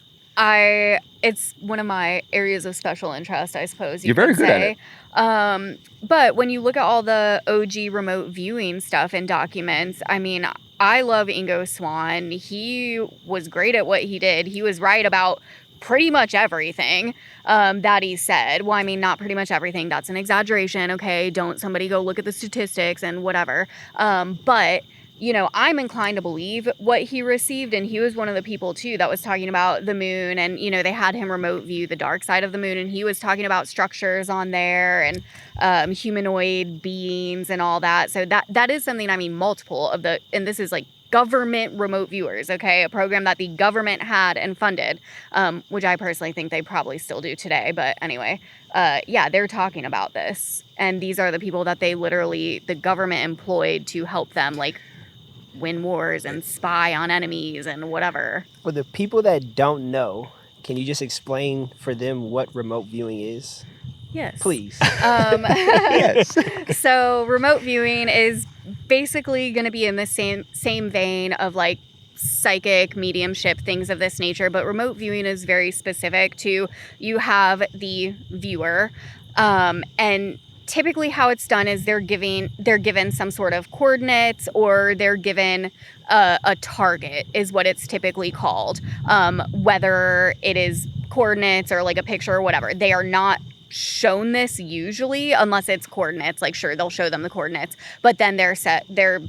Speaker 3: it's one of my areas of special interest, I suppose
Speaker 1: You're very good at it.
Speaker 3: But when you look at all the OG remote viewing stuff and documents, I mean, I love Ingo Swann. He was great at what he did. He was right about pretty much everything that he said. Well, I mean, not pretty much everything. That's an exaggeration, okay? Don't somebody go look at the statistics and whatever. But... you know, I'm inclined to believe what he received, and he was one of the people, too, that was talking about the moon, and, you know, they had him remote view the dark side of the moon, and he was talking about structures on there, and humanoid beings and all that, so that is something, I mean, multiple of the, and this is, like, government remote viewers, okay, a program that the government had and funded, which I personally think they probably still do today, but anyway, yeah, they're talking about this, and these are the people that they literally, the government employed to help them, like, win wars and spy on enemies and whatever.
Speaker 2: For the people that don't know, can you just explain for them what remote viewing is?
Speaker 3: Yes.
Speaker 2: Please.
Speaker 1: Yes.
Speaker 3: So remote viewing is basically going to be in the same vein of like psychic, mediumship, things of this nature, but remote viewing is very specific to you have the viewer, and typically how it's done is they're given some sort of coordinates, or they're given a target is what it's typically called, whether it is coordinates or like a picture or whatever. They are not shown this usually unless it's coordinates. Like, sure, they'll show them the coordinates, but then they're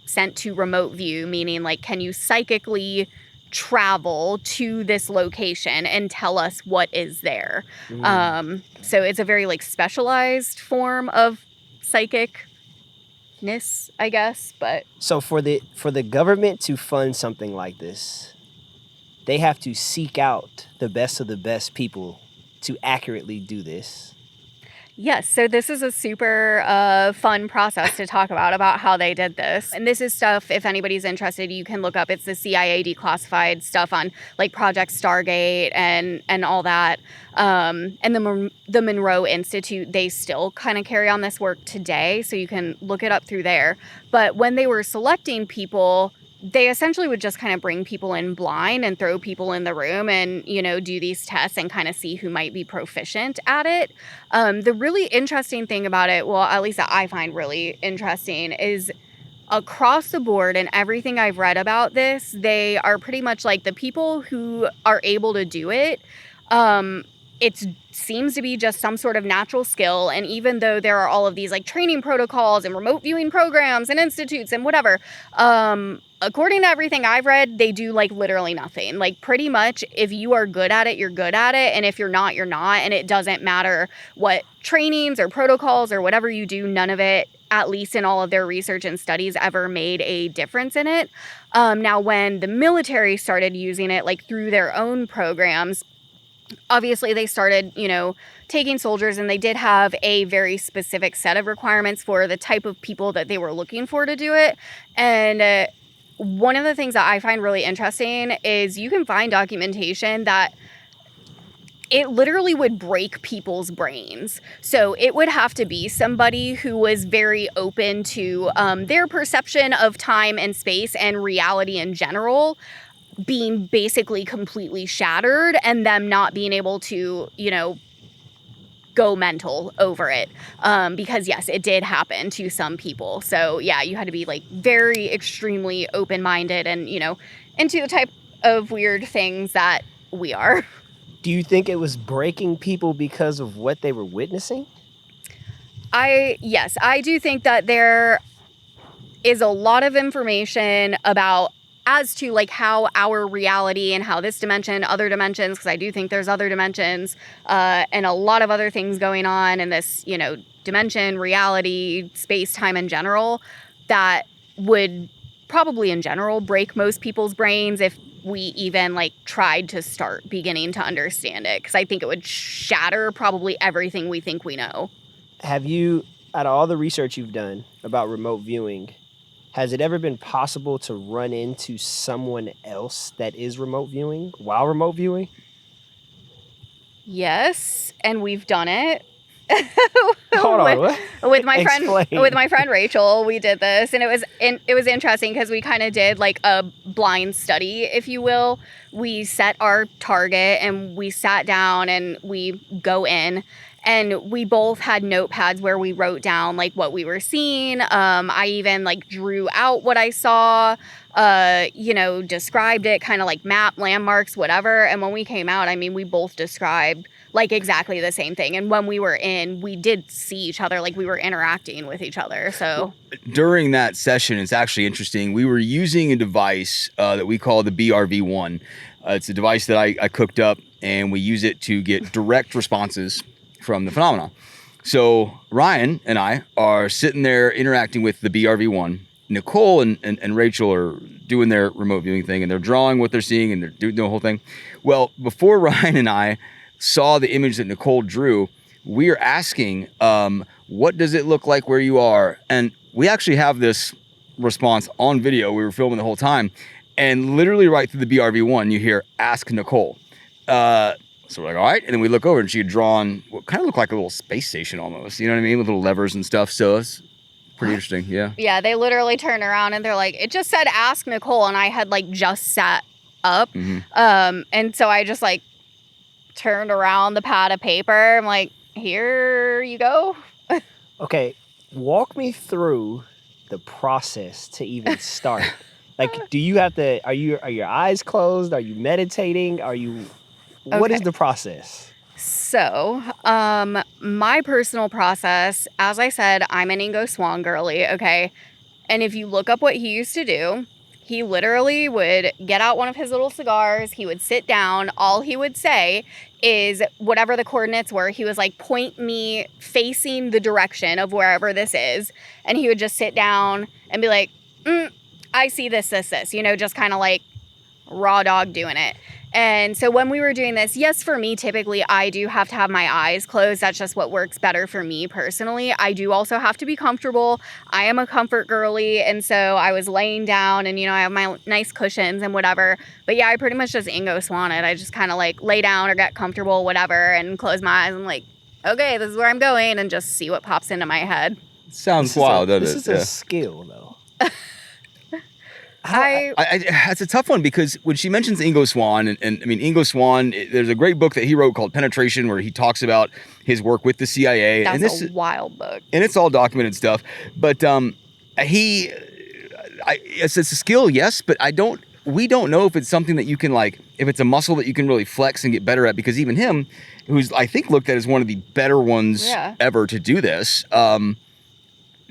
Speaker 3: sent to remote view, meaning like, can you psychically travel to this location and tell us what is there? So it's a very like specialized form of psychicness, I guess. But
Speaker 2: so for the government to fund something like this, they have to seek out the best of the best people to accurately do this.
Speaker 3: yes, so this is a super fun process to talk about how they did this. And this is stuff, if anybody's interested, you can look up. It's the CIA declassified stuff on like Project Stargate and all that. And the Monroe Institute, they still kind of carry on this work today, so you can look it up through there. But when they were selecting people, they essentially would just kind of bring people in blind and throw people in the room and, you know, do these tests and kind of see who might be proficient at it. The really interesting thing about it, well, at least that I find really interesting, is across the board and everything I've read about this, they are pretty much like the people who are able to do it. It seems to be just some sort of natural skill. And even though there are all of these like training protocols and remote viewing programs and institutes and whatever, according to everything I've read, they do like literally nothing. Like pretty much if you are good at it, you're good at it. And if you're not, you're not. And it doesn't matter what trainings or protocols or whatever you do, none of it, at least in all of their research and studies, ever made a difference in it. Now, when the military started using it like through their own programs, obviously they started, you know, taking soldiers, and they did have a very specific set of requirements for the type of people that they were looking for to do it. And one of the things that I find really interesting is you can find documentation that it literally would break people's brains. So it would have to be somebody who was very open to their perception of time and space and reality in general being basically completely shattered, and them not being able to, you know, go mental over it. Because yes, it did happen to some people. So yeah, you had to be like very extremely open-minded and, you know, into the type of weird things that we are.
Speaker 2: Do you think it was breaking people because of what they were witnessing?
Speaker 3: Yes, I do think that there is a lot of information about as to like how our reality and how this dimension, other dimensions, because I do think there's other dimensions, and a lot of other things going on in this, you know, dimension, reality, space, time in general, that would probably in general break most people's brains if we even like tried to start beginning to understand it, because I think it would shatter probably everything we think we know.
Speaker 2: Have you, out of all the research you've done about remote viewing, has it ever been possible to run into someone else that is remote viewing while remote viewing?
Speaker 3: Yes, and we've done it.
Speaker 2: Hold on, what?
Speaker 3: With my
Speaker 2: Explain.
Speaker 3: friend Rachel, we did this, and it was interesting because we kind of did like a blind study, if you will. We set our target and we sat down and we go in, and we both had notepads where we wrote down like what we were seeing. I even like drew out what I saw, you know, described it, kind of like map, landmarks, whatever. And when we came out, I mean, we both described like exactly the same thing. And when we were in, we did see each other, like we were interacting with each other. So
Speaker 1: during that session, it's actually interesting. We were using a device that we call the BRV1. It's a device that I cooked up, and we use it to get direct responses from the phenomena. So Ryan and I are sitting there interacting with the BRV1. Nicole and Rachel are doing their remote viewing thing, and they're drawing what they're seeing, and they're doing the whole thing. Well, before Ryan and I saw the image that Nicole drew, we are asking, what does it look like where you are? And we actually have this response on video. We were filming the whole time, and literally right through the BRV1, you hear, ask Nicole. So we're like, all right. And then we look over, and she had drawn what kind of looked like a little space station almost, you know what I mean? With little levers and stuff. So it's pretty interesting. Yeah.
Speaker 3: yeah, they literally turned around and they're like, it just said ask Nicole, and I had like just sat up. And so I just like turned around the pad of paper. I'm like, here you go.
Speaker 2: Okay, walk me through the process to even start. Like, do you have to, are your eyes closed? Are you meditating? What is the process?
Speaker 3: So, my personal process, as I said, I'm an Ingo Swan girly, okay? And if you look up what he used to do, he literally would get out one of his little cigars, he would sit down, all he would say is whatever the coordinates were, he was like, point me facing the direction of wherever this is, and he would just sit down and be like, I see this, you know, just kind of like raw dog doing it. And so when we were doing this, yes, for me, typically I do have to have my eyes closed. That's just what works better for me personally. I do also have to be comfortable. I am a comfort girly. And so I was laying down, and, you know, I have my nice cushions and whatever. But yeah, I pretty much just Ingo Swan it. I just kind of like lay down or get comfortable, whatever, and close my eyes and like, okay, this is where I'm going, and just see what pops into my head.
Speaker 1: Sounds wild, doesn't it?
Speaker 2: This is a skill, though.
Speaker 1: It's a tough one, because when she mentions Ingo Swan, and I mean, Ingo Swan, there's a great book that he wrote called Penetration, where he talks about his work with the CIA.
Speaker 3: That's a wild book.
Speaker 1: And it's all documented stuff. But it's a skill, yes, but we don't know if it's something that you can, like, if it's a muscle that you can really flex and get better at, because even him, who's I think looked at as one of the better ones ever to do this,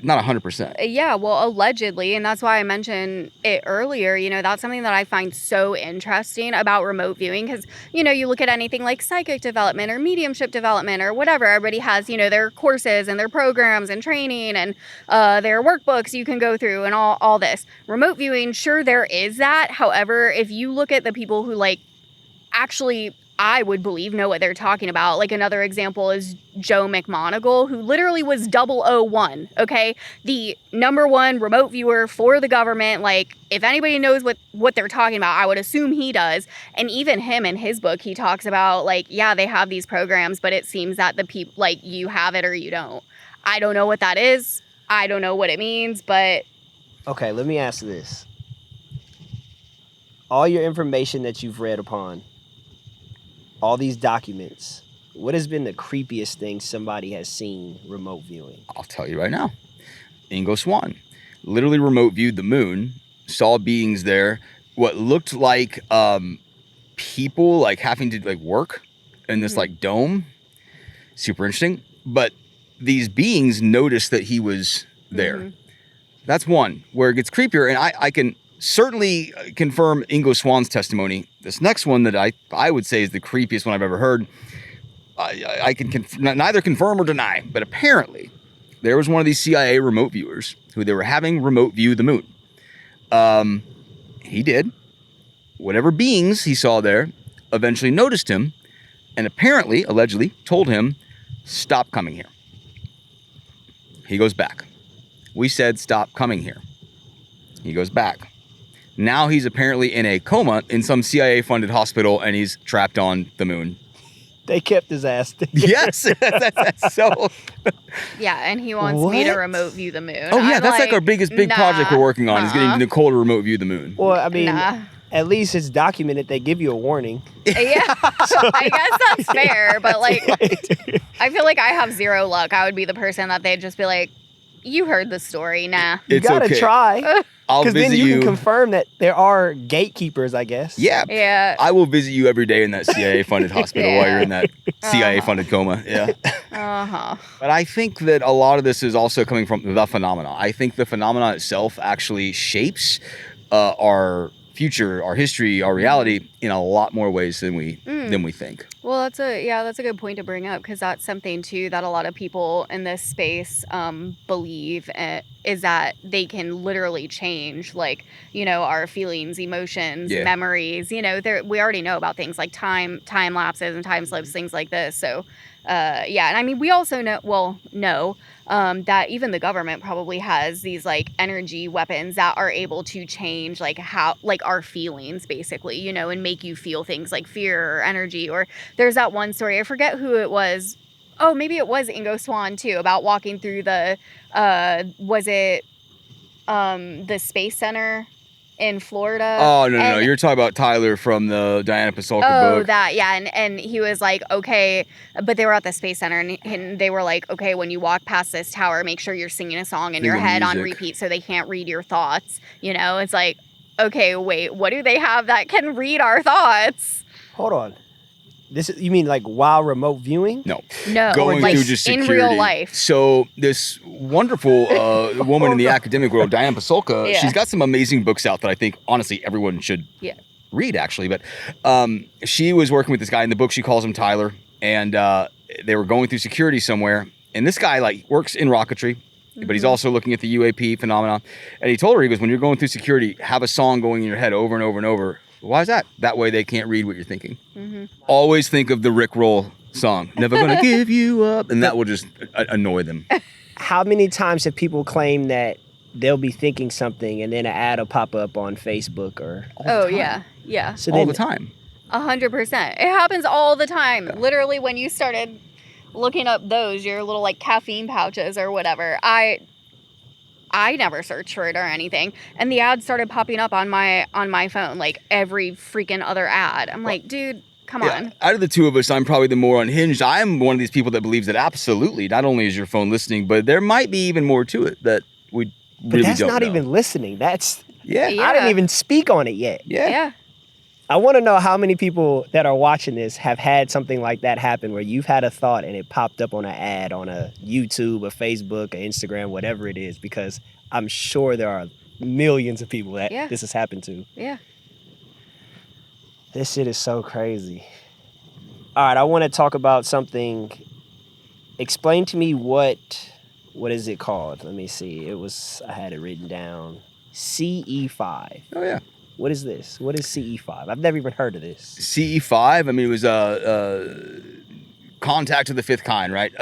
Speaker 1: not 100%.
Speaker 3: Yeah, well, allegedly, and that's why I mentioned it earlier, you know, that's something that I find so interesting about remote viewing, because, you know, you look at anything like psychic development or mediumship development or whatever, everybody has, you know, their courses and their programs and training and their workbooks you can go through and all this. Remote viewing, sure, there is that. However, if you look at the people who, like, actually, I would believe know what they're talking about. Like, another example is Joe McMoneagle, who literally was 001, okay? The #1 remote viewer for the government. Like, if anybody knows what they're talking about, I would assume he does. And even him in his book, he talks about, like, yeah, they have these programs, but it seems that the people, like, you have it or you don't. I don't know what that is. I don't know what it means, but...
Speaker 2: Okay, let me ask this. All your information that you've read upon, all these documents, what has been the creepiest thing somebody has seen remote viewing?
Speaker 1: I'll tell you right now. Ingo Swan literally remote viewed the moon, saw beings there, what looked like people like having to like work in this like dome. Super interesting. But these beings noticed that he was there. That's one where it gets creepier. And certainly confirm Ingo Swan's testimony. This next one that I would say is the creepiest one I've ever heard. I can neither confirm or deny, but apparently there was one of these CIA remote viewers who they were having remote view the moon. He did. Whatever beings he saw there eventually noticed him and apparently, allegedly, told him, stop coming here. He goes back. We said, stop coming here. He goes back. Now he's apparently in a coma in some CIA-funded hospital and he's trapped on the moon.
Speaker 2: They kept his ass there.
Speaker 1: Yes, that's so.
Speaker 3: Yeah, and he wants me to remote view the moon.
Speaker 1: Oh yeah,
Speaker 3: I'm
Speaker 1: that's like our big project we're working on is getting Nicole to remote view the moon.
Speaker 2: Well, I mean, at least it's documented. They give you a warning.
Speaker 3: Yeah, I guess that's fair, but like, I feel like I have zero luck. I would be the person that they'd just be like, you heard the story, nah.
Speaker 2: You gotta try.
Speaker 1: I'll
Speaker 2: Because
Speaker 1: visit
Speaker 2: then you can confirm that there are gatekeepers, I guess.
Speaker 1: Yeah.
Speaker 3: Yeah.
Speaker 1: I will visit you every day in that CIA-funded hospital while you're in that CIA-funded coma. Yeah. But I think that a lot of this is also coming from the phenomena. I think the phenomena itself actually shapes our future, our history, our reality in a lot more ways than we think.
Speaker 3: Well, that's a good point to bring up because that's something too that a lot of people in this space believe is that they can literally change, like, you know, our feelings, emotions, memories. You know, we already know about things like time lapses and time slips, things like this. So, and I mean, we also know that even the government probably has these like energy weapons that are able to change like our feelings basically, you know, and make you feel things like fear or energy. Or there's that one story, I forget who it was. Oh, maybe it was Ingo Swan too, about walking through the was it the Space Center in Florida?
Speaker 1: Oh, no. You're talking about Tyler from the Diana Pasulka book.
Speaker 3: Oh, that, yeah. And he was like, okay, but they were at the Space Center and they were like, okay, when you walk past this tower, make sure you're singing a song in your head on repeat so they can't read your thoughts. You know, it's like, okay, wait, what do they have that can read our thoughts?
Speaker 2: Hold on. You mean like while remote viewing?
Speaker 1: No.
Speaker 3: Going like
Speaker 1: through just security.
Speaker 3: In real life.
Speaker 1: So this wonderful woman in the academic world, Diana Pasulka, she's got some amazing books out that I think, honestly, everyone should read, actually. But she was working with this guy in the book. She calls him Tyler. And they were going through security somewhere. And this guy, like, works in rocketry. But he's also looking at the UAP phenomenon. And he told her, he goes, when you're going through security, have a song going in your head over and over and over. Why is that? That way they can't read what you're thinking. Always think of the Rickroll song, Never Gonna Give You Up, and that will just annoy them.
Speaker 2: How many times have people claimed that they'll be thinking something and then an ad will pop up on Facebook or...
Speaker 3: Yeah.
Speaker 1: So all the time.
Speaker 3: 100%. It happens all the time. Yeah. Literally when you started looking up your little like caffeine pouches or whatever, I never searched for it or anything, and the ad started popping up on my phone like every freaking other ad. I'm like, dude, come on.
Speaker 1: Out of the two of us, I'm probably the more unhinged. I'm one of these people that believes that absolutely, not only is your phone listening, but there might be even more to it that we really don't know.
Speaker 2: But that's not even listening. That's
Speaker 1: I
Speaker 2: didn't even speak on it yet.
Speaker 3: Yeah.
Speaker 2: I want to know how many people that are watching this have had something like that happen where you've had a thought and it popped up on an ad on a YouTube or Facebook or Instagram, whatever it is, because I'm sure there are millions of people that this has happened to.
Speaker 3: Yeah.
Speaker 2: This shit is so crazy. All right, I want to talk about something. Explain to me what is it called? Let me see. I had it written down. CE5.
Speaker 1: Oh, yeah.
Speaker 2: What is this? What is CE5? I've never even heard of this.
Speaker 1: CE5, I mean, it was contact of the fifth kind, right?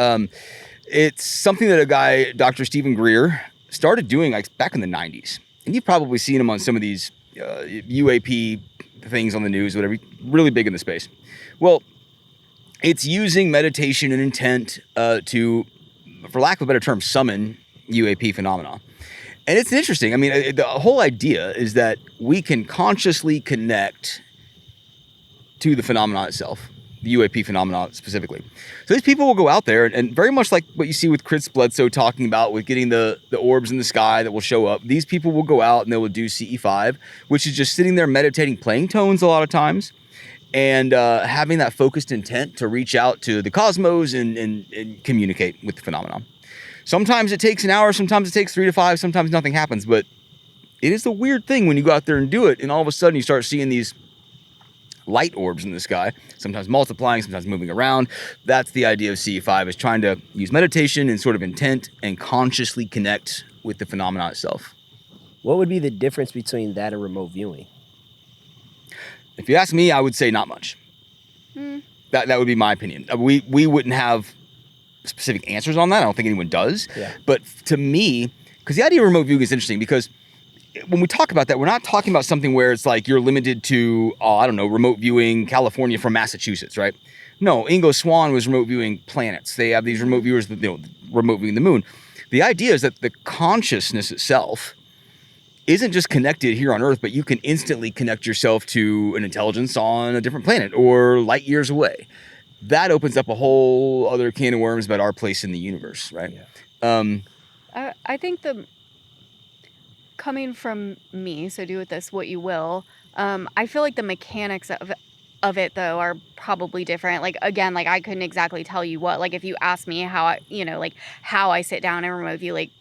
Speaker 1: It's something that a guy, Dr. Stephen Greer, started doing like back in the 90s. And you've probably seen him on some of these UAP things on the news, whatever, really big in the space. Well, it's using meditation and intent to, for lack of a better term, summon UAP phenomena. And it's interesting. I mean, the whole idea is that we can consciously connect to the phenomenon itself, the UAP phenomenon specifically. So these people will go out there and very much like what you see with Chris Bledsoe talking about with getting the orbs in the sky that will show up. These people will go out and they will do CE5, which is just sitting there meditating, playing tones a lot of times, and having that focused intent to reach out to the cosmos and communicate with the phenomenon. Sometimes it takes an hour, sometimes it takes 3 to 5, sometimes nothing happens, but it is the weird thing when you go out there and do it, and all of a sudden you start seeing these light orbs in the sky, sometimes multiplying, sometimes moving around. That's the idea of CE5, is trying to use meditation and sort of intent and consciously connect with the phenomenon itself.
Speaker 2: What would be the difference between that and remote viewing?
Speaker 1: If you ask me, I would say not much. That would be my opinion. We wouldn't have specific answers on that. I don't think anyone does.
Speaker 2: Yeah.
Speaker 1: But to me, because the idea of remote viewing is interesting, because when we talk about that, we're not talking about something where it's like you're limited to, I don't know, remote viewing California from Massachusetts, right? No, Ingo Swann was remote viewing planets. They have these remote viewers that, remote viewing the moon. The idea is that the consciousness itself isn't just connected here on Earth, but you can instantly connect yourself to an intelligence on a different planet or light years away. That opens up a whole other can of worms about our place in the universe, right?
Speaker 3: Yeah. I think coming from me, so do with this what you will, I feel like the mechanics of it though are probably different. Like, again, like I couldn't exactly tell you what, like if you ask me how I, like how I sit down and remote view, like,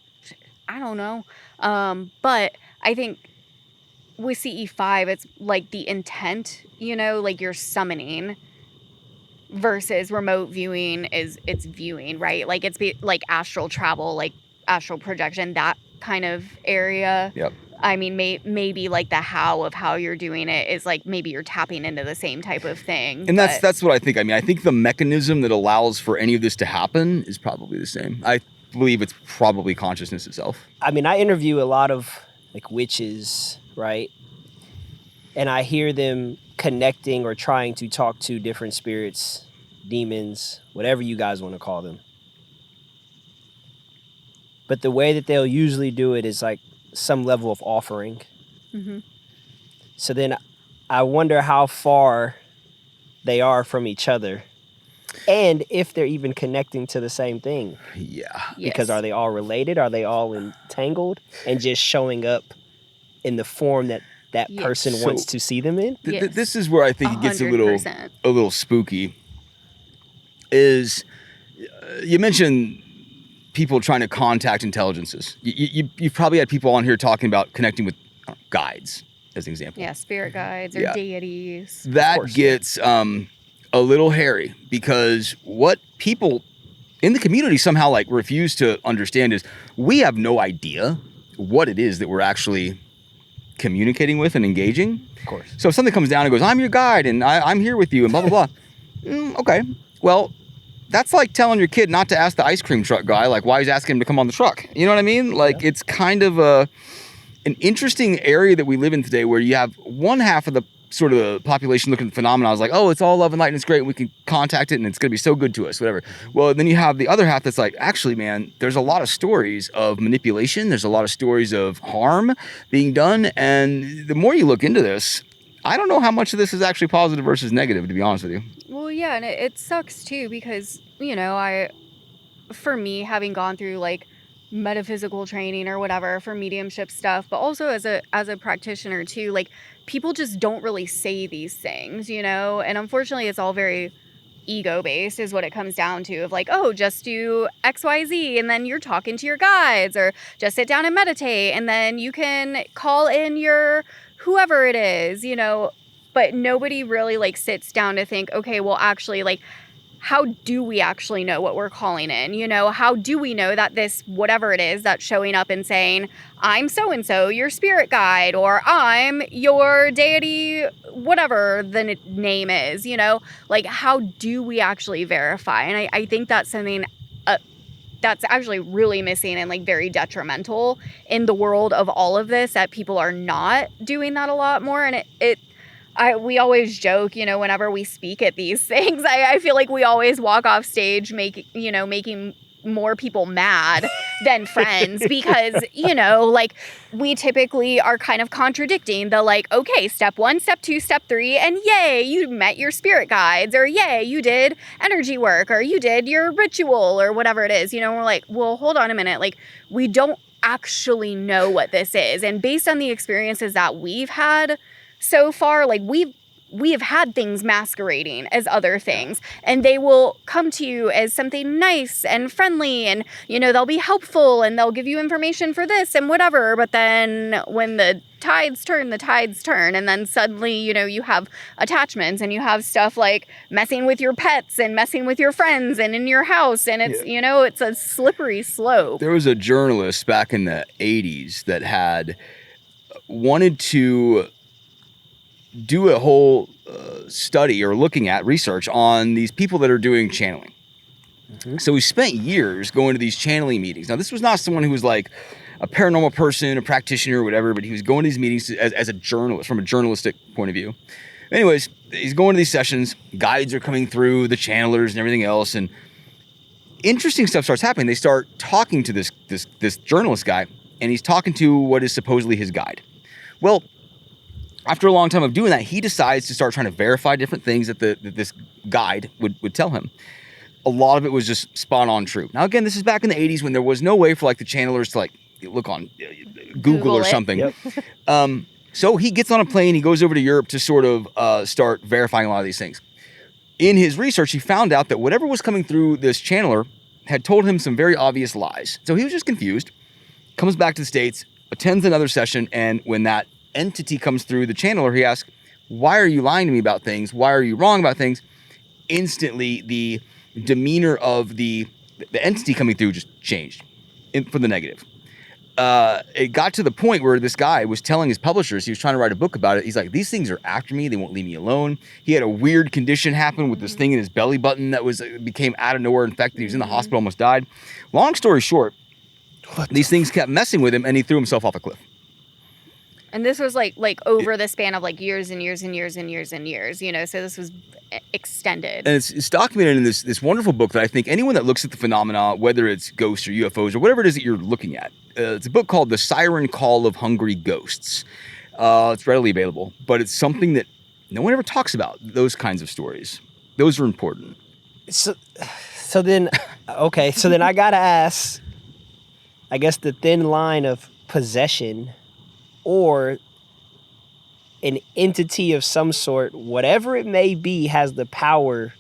Speaker 3: I don't know. But I think with CE5, it's like the intent, like you're summoning, versus remote viewing it's viewing, right? Like it's like astral travel, like astral projection, that kind of area.
Speaker 1: Yep.
Speaker 3: I mean, maybe like the how of how you're doing it is like maybe you're tapping into the same type of thing.
Speaker 1: And that's what I think. I mean, I think the mechanism that allows for any of this to happen is probably the same. I believe it's probably consciousness itself.
Speaker 2: I mean, I interview a lot of like witches, right? And I hear them connecting or trying to talk to different spirits, demons, whatever you guys want to call them. But the way that they'll usually do it is like some level of offering. Mm-hmm. So then I wonder how far they are from each other and if they're even connecting to the same thing.
Speaker 1: Yeah.
Speaker 2: Because are they all related? Are they all entangled and just showing up in the form that person wants to see them in?
Speaker 1: This is where I think it gets
Speaker 3: 100%.
Speaker 1: a little spooky. Is you mentioned people trying to contact intelligences. You've probably had people on here talking about connecting with guides, as an example.
Speaker 3: Yeah, spirit guides or deities.
Speaker 1: That gets a little hairy, because what people in the community somehow like refuse to understand is we have no idea what it is that we're actually communicating with and engaging.
Speaker 2: Of course.
Speaker 1: So if something comes down and goes, I'm your guide and I'm here with you and blah, blah, blah. Okay. Well, that's like telling your kid not to ask the ice cream truck guy, like why he's asking him to come on the truck. You know what I mean? Like it's kind of an interesting area that we live in today, where you have one half of the sort of the population looking at the phenomenon is like, oh, it's all love and light and it's great and we can contact it and it's going to be so good to us, whatever. Well, then you have the other half that's like, actually, man, there's a lot of stories of manipulation. There's a lot of stories of harm being done. And the more you look into this, I don't know how much of this is actually positive versus negative, to be honest with you.
Speaker 3: Well, yeah, and it sucks too, because, for me, having gone through like metaphysical training or whatever for mediumship stuff, but also as a practitioner too, like people just don't really say these things, and unfortunately it's all very ego based is what it comes down to, of like, oh, just do XYZ and then you're talking to your guides, or just sit down and meditate and then you can call in your whoever it is, but nobody really like sits down to think, okay, well, actually, like, how do we actually know what we're calling in? How do we know that this, whatever it is that's showing up and saying, I'm so-and-so, your spirit guide, or I'm your deity, whatever the name is, like, how do we actually verify? And I think that's something that's actually really missing and like very detrimental in the world of all of this, that people are not doing that a lot more. And we always joke, whenever we speak at these things, I feel like we always walk off stage making more people mad than friends, because, like, we typically are kind of contradicting the like, okay, step 1, step 2, step 3, and yay, you met your spirit guides, or yay, you did energy work, or you did your ritual, or whatever it is. We're like, well, hold on a minute. Like, we don't actually know what this is. And based on the experiences that we've had so far, like, we have had things masquerading as other things, and they will come to you as something nice and friendly, and they'll be helpful and they'll give you information for this and whatever. But then when the tides turn, and then suddenly you have attachments, and you have stuff like messing with your pets and messing with your friends and in your house, and it's it's a slippery slope.
Speaker 1: There was a journalist back in the 80s that had wanted to do a whole study or looking at research on these people that are doing channeling. So we spent years going to these channeling meetings. Now, this was not someone who was like a paranormal person, a practitioner or whatever, but he was going to these meetings as a journalist, from a journalistic point of view. Anyways, he's going to these sessions, guides are coming through, the channelers and everything else, and interesting stuff starts happening. They start talking to this journalist guy, and he's talking to what is supposedly his guide. Well, after a long time of doing that, he decides to start trying to verify different things that this guide would tell him. A lot of it was just spot on true. Now, again, this is back in the 80s when there was no way for like the channelers to like look on Google or something. Yep. So he gets on a plane, he goes over to Europe to sort of start verifying a lot of these things. In his research, he found out that whatever was coming through this channeler had told him some very obvious lies. So he was just confused, comes back to the States, attends another session, and when that entity comes through the channeler, he asks, why are you lying to me about things? Why are you wrong about things? Instantly, the demeanor of the entity coming through just changed for the negative. It got to the point where this guy was telling his publishers, he was trying to write a book about it. He's like, these things are after me. They won't leave me alone. He had a weird condition happen with this thing in his belly button that became out of nowhere infected. He was in the hospital, almost died. Long story short, these things kept messing with him, and he threw himself off a cliff.
Speaker 3: And this was like over the span of like years and years and years and years and years, so this was extended. And
Speaker 1: it's documented in this wonderful book that I think anyone that looks at the phenomena, whether it's ghosts or UFOs or whatever it is that you're looking at, it's a book called The Siren Call of Hungry Ghosts. It's readily available, but it's something that no one ever talks about, those kinds of stories. Those are important.
Speaker 2: So then I gotta ask, I guess the thin line of possession or an entity of some sort, whatever it may be, has the power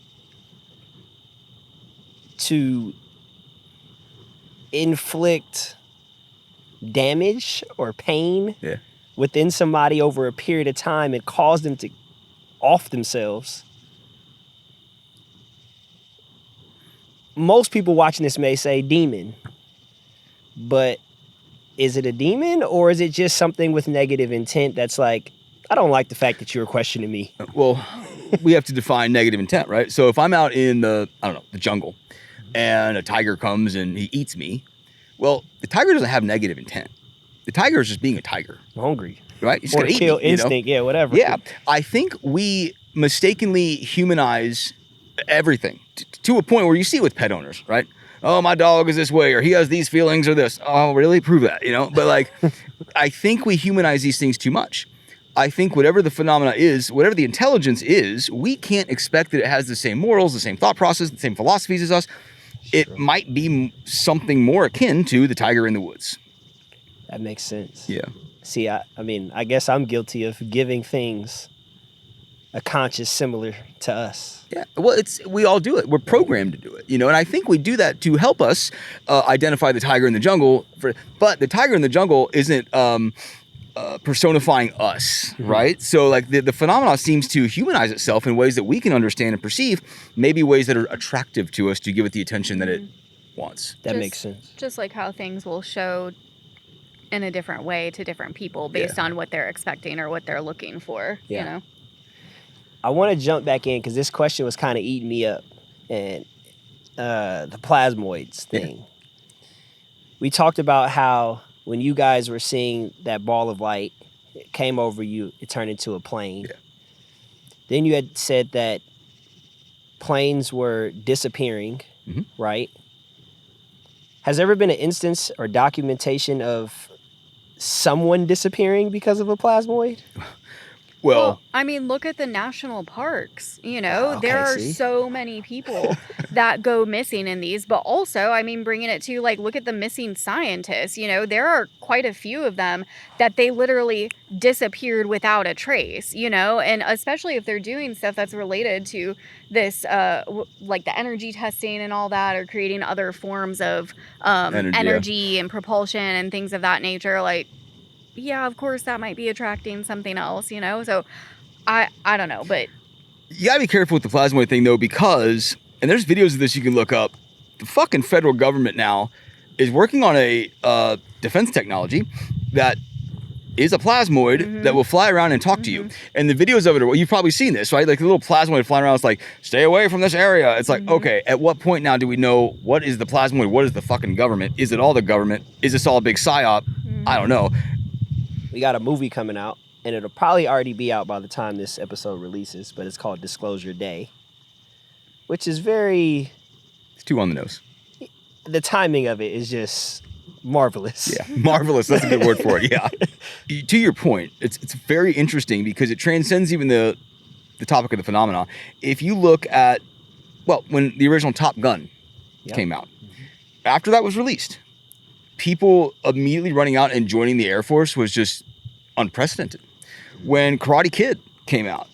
Speaker 2: to inflict damage or pain within somebody over a period of time and cause them to off themselves. Most people watching this may say demon, but is it a demon, or is it just something with negative intent that's like, I don't like the fact that you're questioning me?
Speaker 1: Well, we have to define negative intent, right? So if I'm out in the jungle, and a tiger comes and he eats me, well, the tiger doesn't have negative intent. The tiger is just being a tiger.
Speaker 2: Hungry.
Speaker 1: Right? He's
Speaker 2: or
Speaker 1: gonna
Speaker 2: kill
Speaker 1: eat me,
Speaker 2: instinct, whatever.
Speaker 1: Yeah, I think we mistakenly humanize everything to a point where you see it with pet owners, right? Oh, my dog is this way, or he has these feelings, or this. Oh, really? Prove that, But like, I think we humanize these things too much. I think whatever the phenomena is, whatever the intelligence is, we can't expect that it has the same morals, the same thought process, the same philosophies as us. It might be something more akin to the tiger in the woods.
Speaker 2: That makes sense.
Speaker 1: Yeah.
Speaker 2: See, I mean, I guess I'm guilty of giving things a conscience similar to us.
Speaker 1: Yeah, well, we all do it. We're programmed to do it, and I think we do that to help us identify the tiger in the jungle. But the tiger in the jungle isn't personifying us, right? So, like, the phenomenon seems to humanize itself in ways that we can understand and perceive, maybe ways that are attractive to us to give it the attention that it wants.
Speaker 2: That makes sense.
Speaker 3: Just like how things will show in a different way to different people based on what they're expecting or what they're looking for,
Speaker 2: I want to jump back in because this question was kind of eating me up, and the plasmoids thing. Yeah. We talked about how when you guys were seeing that ball of light, it came over you, it turned into a plane. Yeah. Then you had said that planes were disappearing, right? Has there ever been an instance or documentation of someone disappearing because of a plasmoid?
Speaker 1: Well,
Speaker 3: I mean, look at the national parks. You know,
Speaker 2: Okay,
Speaker 3: there are
Speaker 2: see?
Speaker 3: so many people that go missing in these. But also, I mean, bringing it to like, look at the missing scientists. You know, there are quite a few of them that they literally disappeared without a trace. You know, and especially if they're doing stuff that's related to this, like the energy testing and all that, or creating other forms of energy and propulsion and things of that nature. Like, yeah, of course that might be attracting something else, you know? So I don't know, but
Speaker 1: you gotta be careful with the plasmoid thing though, because, and there's videos of this you can look up, the fucking federal government now is working on a defense technology that is a plasmoid that will fly around and talk to you. And the videos of it are, well, you've probably seen this, right? Like the little plasmoid flying around, it's like, stay away from this area. It's like, okay, at what point now do we know what is the plasmoid? What is the fucking government? Is it all the government? Is this all a big psyop? I don't know.
Speaker 2: We got a movie coming out, and it'll probably already be out by the time this episode releases, but it's called Disclosure Day, which is very...
Speaker 1: It's too on the nose.
Speaker 2: The timing of it is just marvelous.
Speaker 1: Yeah, marvelous. That's a good word for it. Yeah. To your point, it's very interesting because it transcends even the topic of the phenomenon. If you look at, well, when the original Top Gun came out, after that was released, people immediately running out and joining the Air Force was just unprecedented. When Karate Kid came out,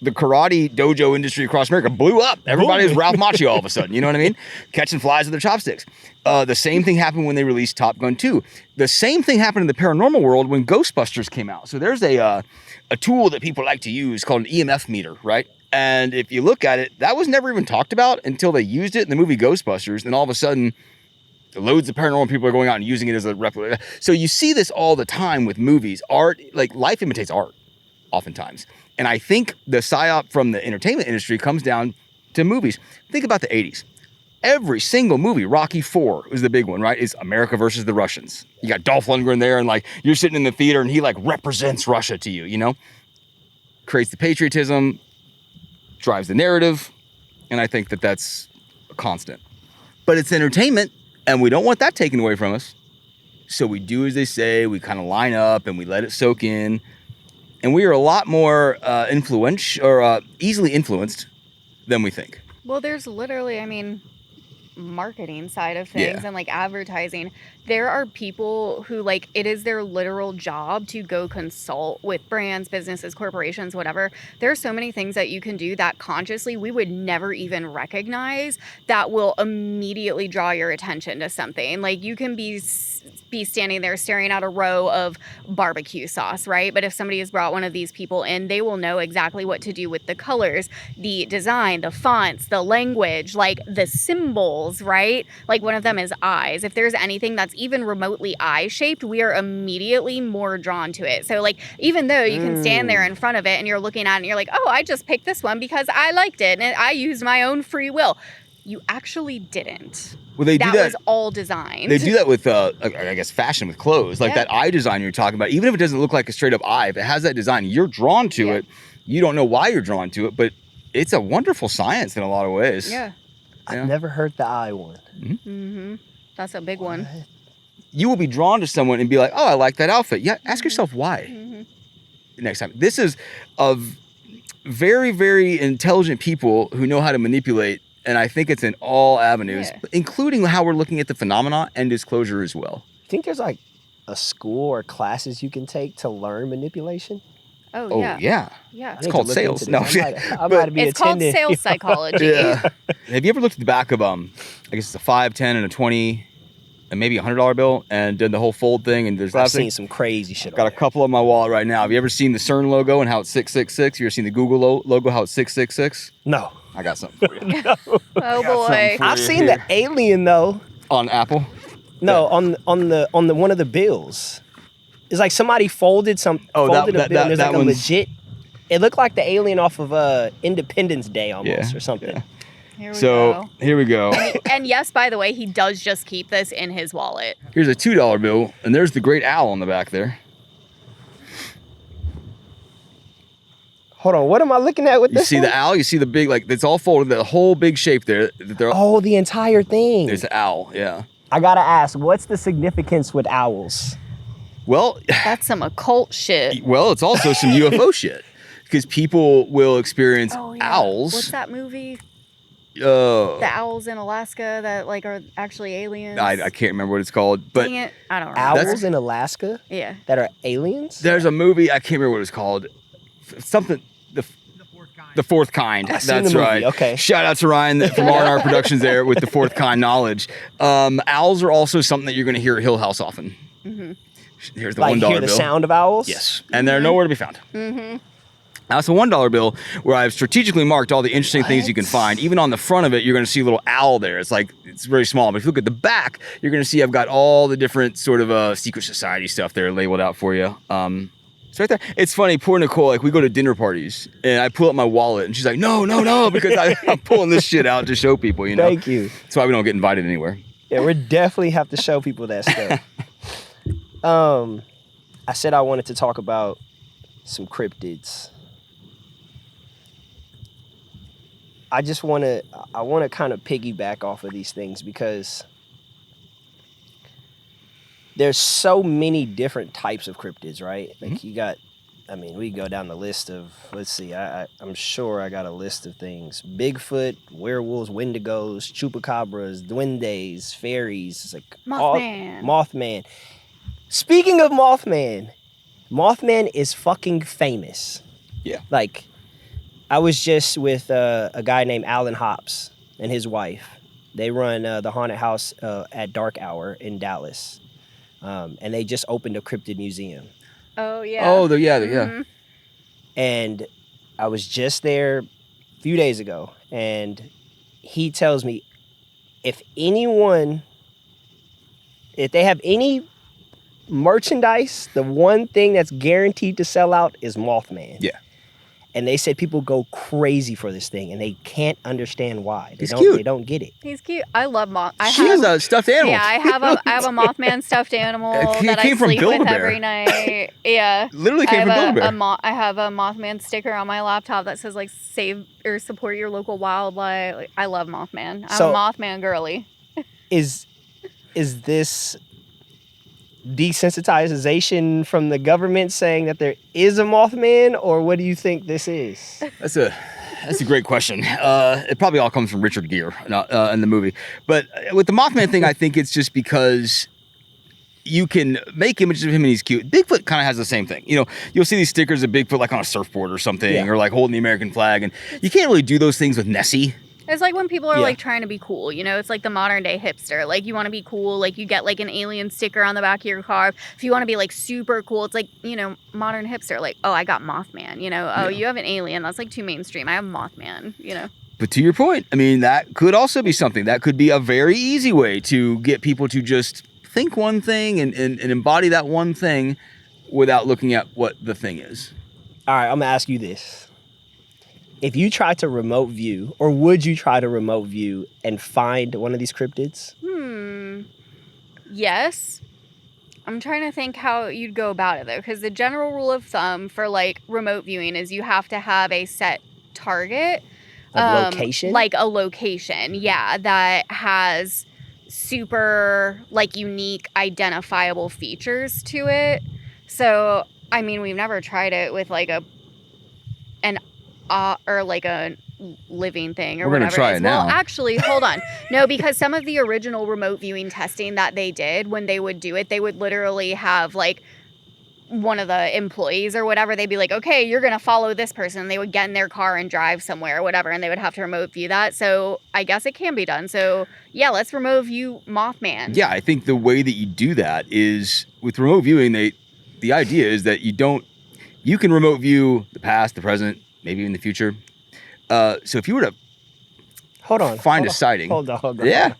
Speaker 1: the karate dojo industry across America blew up. Everybody was Ralph Macchio all of a sudden. You know what I mean? Catching flies with their chopsticks. The same thing happened when they released Top Gun 2. The same thing happened in the paranormal world when Ghostbusters came out. So there's a tool that people like to use called an EMF meter, right? And if you look at it, that was never even talked about until they used it in the movie Ghostbusters. Then all of a sudden, loads of paranormal people are going out and using it as a replica. So you see this all the time with movies. Art, like life imitates art, oftentimes. And I think the psyop from the entertainment industry comes down to movies. Think about the 80s. Every single movie, Rocky IV was the big one, right? Is America versus the Russians. You got Dolph Lundgren there, and like you're sitting in the theater and he like represents Russia to you, you know? Creates the patriotism, drives the narrative. And I think that that's a constant. But it's entertainment. And we don't want that taken away from us. So we do as they say, we kind of line up and we let it soak in. And we are a lot more influential or easily influenced than we think.
Speaker 3: well, there's literally, I mean, marketing side of things and like advertising. There are people who like it is their literal job to go consult with brands, businesses, corporations, whatever. There are so many things that you can do that consciously we would never even recognize that will immediately draw your attention to something. Like you can be standing there staring at a row of barbecue sauce, right? But if somebody has brought one of these people in, they will know exactly what to do with the colors, the design, the fonts, the language, like the symbols, right? Like one of them is eyes. If there's anything that's even remotely eye-shaped, we are immediately more drawn to it. So like, even though you can stand there in front of it and you're looking at it and you're like, oh, I just picked this one because I liked it and I used my own free will. You actually didn't.
Speaker 1: Well, they do that.
Speaker 3: Was all designed.
Speaker 1: They do that with, I guess, fashion with clothes. Like that eye design you're talking about. Even if it doesn't look like a straight up eye, if it has that design, you're drawn to it. You don't know why you're drawn to it, but it's a wonderful science in a lot of ways.
Speaker 3: Yeah.
Speaker 2: I've never heard the eye one.
Speaker 3: Mm-hmm. That's a big one.
Speaker 1: You will be drawn to someone and be like, oh, I like that outfit. Yeah, ask yourself why. Next time. This is of very, very intelligent people who know how to manipulate. And I think it's in all avenues, including how we're looking at the phenomena and disclosure as well.
Speaker 2: I think there's like a school or classes you can take to learn manipulation.
Speaker 3: Oh, yeah.
Speaker 2: Yeah.
Speaker 1: It's called sales. No,
Speaker 2: I might be
Speaker 3: it's called
Speaker 2: attending.
Speaker 3: sales psychology.
Speaker 1: Have you ever looked at the back of, I guess it's a 5, 10, and a 20, and maybe $100 bill, and done the whole fold thing? And there's
Speaker 2: I've seen some crazy shit.
Speaker 1: Got a couple on my wallet right now. Have you ever seen the CERN logo and how it's 666? You ever seen the Google logo, how it's 666?
Speaker 2: No.
Speaker 1: I got something for you.
Speaker 3: Oh boy.
Speaker 2: I've seen the alien though.
Speaker 1: On Apple?
Speaker 2: No, on the one of the bills. It's like somebody folded a bill and there's like a legit. It looked like the alien off of Independence Day almost or something.
Speaker 3: Here we go. And yes, by the way, he does just keep this in his wallet.
Speaker 1: Here's a $2 bill, and there's the great owl on the back there.
Speaker 2: Hold on, what am I looking at with this?
Speaker 1: You see the owl? You see the big, like, it's all folded, the whole big shape there.
Speaker 2: Oh, the entire thing.
Speaker 1: There's an owl, yeah.
Speaker 2: I gotta ask, what's the significance with owls?
Speaker 1: Well,
Speaker 3: That's some occult shit.
Speaker 1: well, it's also some UFO shit because people will experience owls.
Speaker 3: What's that movie?
Speaker 1: The
Speaker 3: owls in Alaska that like are actually aliens.
Speaker 1: I can't remember what it's called, but
Speaker 3: Dang it. I don't know.
Speaker 2: Owls in Alaska
Speaker 3: Yeah.
Speaker 2: that are aliens?
Speaker 1: there's a movie, I can't remember what it's called. Something, the fourth kind.
Speaker 2: I've seen
Speaker 1: That's
Speaker 2: the movie,
Speaker 1: right.
Speaker 2: okay.
Speaker 1: Shout out to Ryan from R&R Productions there with the fourth kind knowledge. Owls are also something that you're going to hear at Hill House often. Here's the
Speaker 2: Like
Speaker 1: $1
Speaker 2: hear the
Speaker 1: bill.
Speaker 2: sound of owls?
Speaker 1: Yes, and they're nowhere to be found. Now it's a $1 bill where I've strategically marked all the interesting things you can find. Even on the front of it, you're going to see a little owl there. It's very small, but if you look at the back, you're going to see I've got all the different sort of secret society stuff there labeled out for you. It's right there. It's funny, poor Nicole, like we go to dinner parties and I pull up my wallet and she's like, no, because I'm pulling this shit out to show people, you know?
Speaker 2: Thank you.
Speaker 1: That's why we don't get invited anywhere.
Speaker 2: Yeah, we definitely have to show people that stuff. I said I wanted to talk about some cryptids. I want to kind of piggyback off of these things because there's so many different types of cryptids, right? Like you got, I mean, we can go down the list of, let's see, I'm sure I got a list of things. Bigfoot, werewolves, wendigos, chupacabras, duendes, fairies. It's like
Speaker 3: Mothman.
Speaker 2: Mothman. Speaking of Mothman is fucking famous.
Speaker 1: Yeah.
Speaker 2: Like, I was just with a guy named Alan Hops and his wife. They run the haunted house at Dark Hour in Dallas. And they just opened a cryptid museum.
Speaker 3: Oh, yeah.
Speaker 1: Oh, yeah.
Speaker 2: And I was just there a few days ago. And he tells me if they have any merchandise, the one thing that's guaranteed to sell out is Mothman.
Speaker 1: Yeah.
Speaker 2: And they said people go crazy for this thing, and they can't understand why.
Speaker 1: He's cute.
Speaker 2: They don't get it.
Speaker 3: He's cute. I love
Speaker 1: She has a stuffed animal.
Speaker 3: Yeah, I have a Mothman stuffed animal
Speaker 1: It
Speaker 3: that
Speaker 1: came
Speaker 3: I
Speaker 1: from
Speaker 3: sleep with
Speaker 1: Build-A-Bear.
Speaker 3: every night. Yeah.
Speaker 1: Literally came from Build-A-Bear.
Speaker 3: I have a Mothman sticker on my laptop that says like save or support your local wildlife. Like, I love Mothman. I'm a Mothman girly.
Speaker 2: Is this desensitization from the government saying that there is a Mothman, or what do you think this is?
Speaker 1: That's a great question. It probably all comes from Richard Gere in the movie. But with the Mothman thing, I think it's just because you can make images of him and he's cute. Bigfoot kind of has the same thing. You know, you'll see these stickers of Bigfoot like on a surfboard or something, or like holding the American flag, and you can't really do those things with Nessie.
Speaker 3: It's like when people are like trying to be cool, you know, it's like the modern day hipster. Like you want to be cool, like you get like an alien sticker on the back of your car. If you want to be like super cool, it's like, you know, modern hipster. Like, oh, I got Mothman, you know, oh, you have an alien. That's like too mainstream. I have Mothman, you know.
Speaker 1: But to your point, I mean, that could also be something. That could be a very easy way to get people to just think one thing and embody that one thing without looking at what the thing is.
Speaker 2: All right, I'm going to ask you this. If you try to remote view, or would you try to remote view and find one of these cryptids?
Speaker 3: Yes. I'm trying to think how you'd go about it, though, because the general rule of thumb for, like, remote viewing is you have to have a set target.
Speaker 2: Location?
Speaker 3: Like a location, yeah, that has super, like, unique, identifiable features to it. So, I mean, we've never tried it with, like, or like a living thing or
Speaker 1: We're
Speaker 3: whatever.
Speaker 1: We're going to try it now.
Speaker 3: Well, actually, hold on. No, because some of the original remote viewing testing that they did, when they would do it, they would literally have like one of the employees or whatever. They'd be like, okay, you're going to follow this person. They would get in their car and drive somewhere or whatever, and they would have to remote view that. So I guess it can be done. So yeah, let's remote view Mothman.
Speaker 1: Yeah, I think the way that you do that is with remote viewing, the idea is that you can remote view the past, the present, maybe even the future. So if you were to find a sighting.
Speaker 2: Hold on.
Speaker 1: Yeah.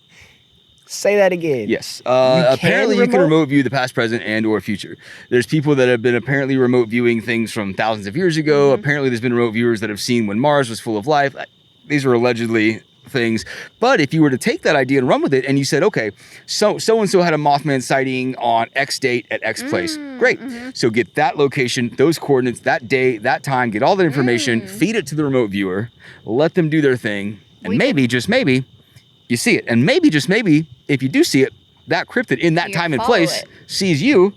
Speaker 2: Say that again.
Speaker 1: Yes. Apparently you can remote view the past, present, and or future. There's people that have been apparently remote viewing things from thousands of years ago. Apparently there's been remote viewers that have seen when Mars was full of life. These are allegedly things. But if you were to take that idea and run with it and you said, okay, so-and-so had a Mothman sighting on X date at X place. Great. So get that location, those coordinates, that day, that time, get all that information, feed it to the remote viewer, let them do their thing, and just maybe, you see it. And maybe, just maybe, if you do see it, that cryptid in that time and place sees you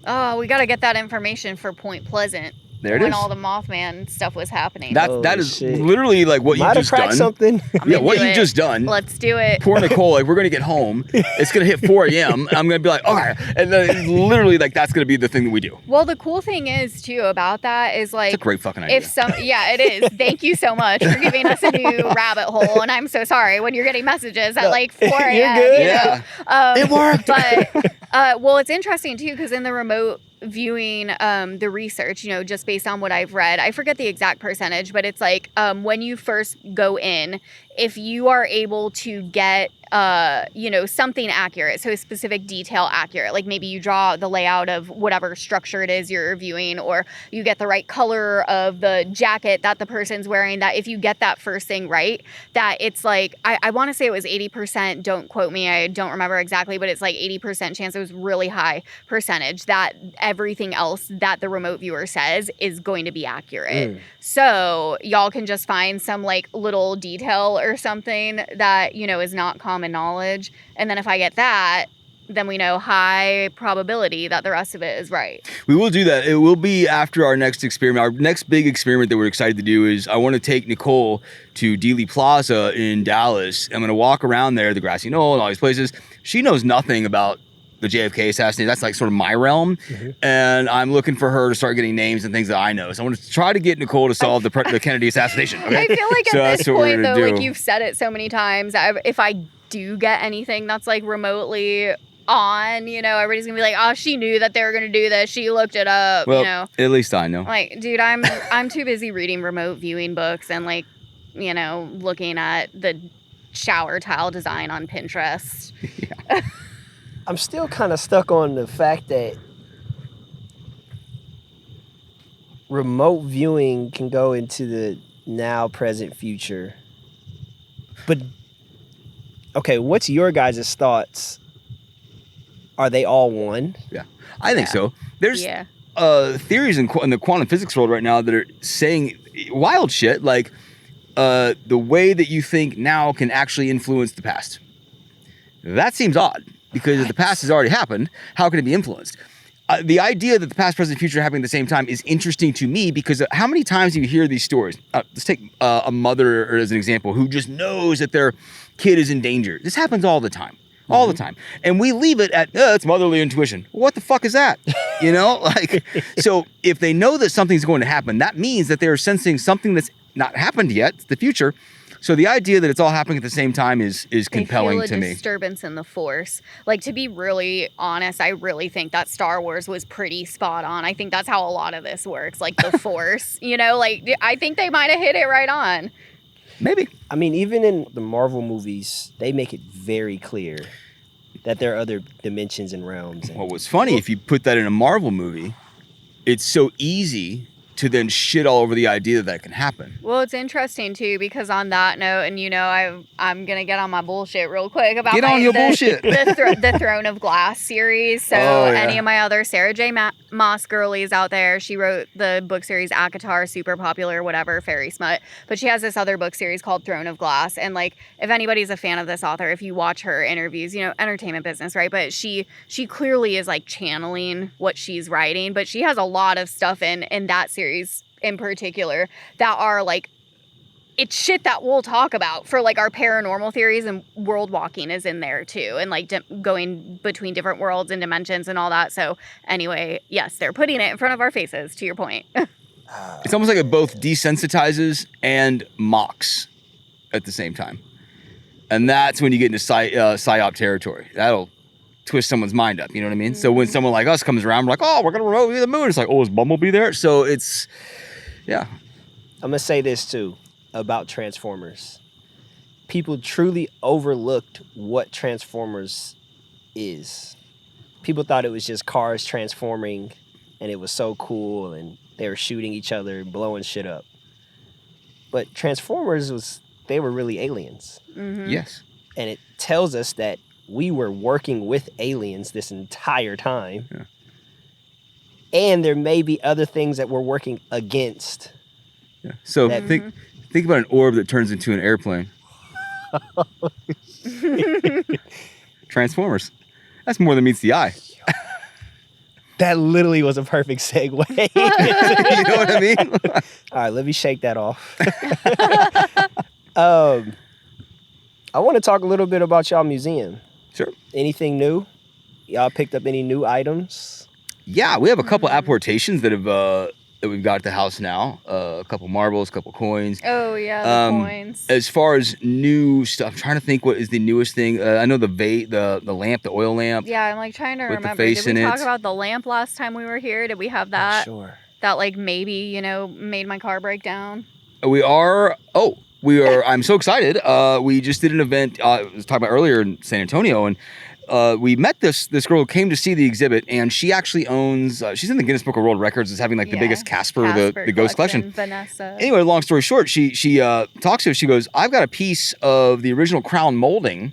Speaker 3: Oh, we got to get that information for Point Pleasant.
Speaker 1: There it
Speaker 3: when
Speaker 1: is.
Speaker 3: all the Mothman stuff was happening.
Speaker 1: That is
Speaker 2: shit.
Speaker 1: literally like what you
Speaker 2: Might have
Speaker 1: just
Speaker 2: cracked
Speaker 1: done.
Speaker 2: something.
Speaker 1: Yeah, what you just done.
Speaker 3: Let's do it.
Speaker 1: Poor Nicole, like we're gonna get home. It's gonna hit 4 a.m. I'm gonna be like, okay, and then it's literally like that's gonna be the thing that we do.
Speaker 3: Well, the cool thing is too about that is like
Speaker 1: It's a great fucking idea.
Speaker 3: yeah, it is. Thank you so much for giving us a new rabbit hole. And I'm so sorry when you're getting messages at like 4 a.m.
Speaker 2: You're good.
Speaker 3: You know?
Speaker 1: It worked.
Speaker 3: But well, it's interesting too because in the remote viewing the research, you know, just based on what I've read, I forget the exact percentage, but it's like when you first go in, if you are able to get you know, something accurate, so a specific detail accurate, like maybe you draw the layout of whatever structure it is you're viewing, or you get the right color of the jacket that the person's wearing, that if you get that first thing right, that it's like, I want to say it was 80%, don't quote me, I don't remember exactly, but it's like 80% chance, it was really high percentage, that everything else that the remote viewer says is going to be accurate. So y'all can just find some like little detail or something that, you know, is not common knowledge. And then if I get that, then we know high probability that the rest of it is right.
Speaker 1: We will do that. It will be after our next experiment. Our next big experiment that we're excited to do is I want to take Nicole to Dealey Plaza in Dallas. I'm going to walk around there, the Grassy Knoll and all these places. She knows nothing about the JFK assassination. That's like sort of my realm. And I'm looking for her to start getting names and things that I know. So I want to try to get Nicole to solve the Kennedy assassination. Okay?
Speaker 3: I feel like
Speaker 1: So
Speaker 3: at
Speaker 1: that's
Speaker 3: this
Speaker 1: what we're
Speaker 3: point,
Speaker 1: gonna
Speaker 3: though,
Speaker 1: do.
Speaker 3: like you've said it so many times, if I do get anything that's like remotely on, you know, everybody's gonna be like, oh, she knew that they were gonna do this. She looked it up,
Speaker 1: Well,
Speaker 3: you know.
Speaker 1: at least I know.
Speaker 3: Like, dude, I'm too busy reading remote viewing books and like, you know, looking at the shower tile design on Pinterest.
Speaker 2: I'm still kind of stuck on the fact that remote viewing can go into the now, present, future. But, okay, what's your guys' thoughts? Are they all one?
Speaker 1: Yeah, I think so. There's
Speaker 3: Yeah.
Speaker 1: theories in the quantum physics world right now that are saying wild shit, like the way that you think now can actually influence the past. That seems odd, because if the past has already happened, how can it be influenced? The idea that the past, present, future are happening at the same time is interesting to me, because how many times do you hear these stories? Let's take a mother as an example who just knows that their kid is in danger. This happens all the time. All the time. And we leave it at, it's motherly intuition. What the fuck is that? You know, like, so if they know that something's going to happen, that means that they're sensing something that's not happened yet, the future. So the idea that it's all happening at the same time is compelling to
Speaker 3: I feel a
Speaker 1: me.
Speaker 3: disturbance in the force. Like, to be really honest, I really think that Star Wars was pretty spot on. I think that's how a lot of this works. Like the force, you know, like I think they might have hit it right on.
Speaker 1: Maybe.
Speaker 2: I mean, even in the Marvel movies, they make it very clear that there are other dimensions and realms.
Speaker 1: Well, what's funny, if you put that in a Marvel movie, it's so easy to then shit all over the idea that can happen.
Speaker 3: Well, it's interesting too, because on that note, and you know, I'm gonna get on my bullshit real quick about
Speaker 1: bullshit.
Speaker 3: the Throne of Glass series. So any of my other Sarah J. Moss girlies out there, she wrote the book series ACOTAR, super popular, whatever, fairy smut. But she has this other book series called Throne of Glass. And like, if anybody's a fan of this author, if you watch her interviews, you know, entertainment business, right? But she clearly is like channeling what she's writing. But she has a lot of stuff in that series in particular that are like, it's shit that we'll talk about for like our paranormal theories, and world walking is in there too, and like going between different worlds and dimensions and all that. So anyway, yes, they're putting it in front of our faces, to your point.
Speaker 1: It's almost like it both desensitizes and mocks at the same time. And that's when you get into psyop territory. That'll twist someone's mind up, you know what I mean? So when someone like us comes around, we're like, oh, we're gonna remote view the moon. It's like, oh, is Bumblebee there? So it's, yeah.
Speaker 2: I'm gonna say this too about Transformers. People truly overlooked what Transformers is. People thought it was just cars transforming, and it was so cool, and they were shooting each other, blowing shit up. But Transformers they were really aliens.
Speaker 1: Yes.
Speaker 2: And it tells us that we were working with aliens this entire time.
Speaker 1: Yeah.
Speaker 2: And there may be other things that we're working against.
Speaker 1: Yeah. So think about an orb that turns into an airplane. Transformers. That's more than meets the eye.
Speaker 2: That literally was a perfect segue.
Speaker 1: You know what I mean?
Speaker 2: All right, let me shake that off. I want to talk a little bit about y'all museum.
Speaker 1: Sure.
Speaker 2: Anything new? Y'all picked up any new items?
Speaker 1: Yeah, we have a couple apportations that we've got at the house now. A couple marbles, a couple coins.
Speaker 3: Oh yeah, the coins.
Speaker 1: As far as new stuff, I'm trying to think what is the newest thing. I know the lamp, the oil lamp.
Speaker 3: Yeah, I'm like trying to
Speaker 1: with the
Speaker 3: remember.
Speaker 1: face
Speaker 3: Did we
Speaker 1: in
Speaker 3: talk
Speaker 1: it.
Speaker 3: about the lamp last time we were here? Did we have that?
Speaker 2: Sure.
Speaker 3: That like maybe, you know, made my car break down.
Speaker 1: We are. I'm so excited. We just did an event. I was talking about earlier in San Antonio, and we met this girl who came to see the exhibit, and she actually owns. She's in the Guinness Book of World Records as having like the biggest Casper the ghost collection.
Speaker 3: Vanessa.
Speaker 1: Anyway, long story short, she talks to us. She goes, "I've got a piece of the original crown molding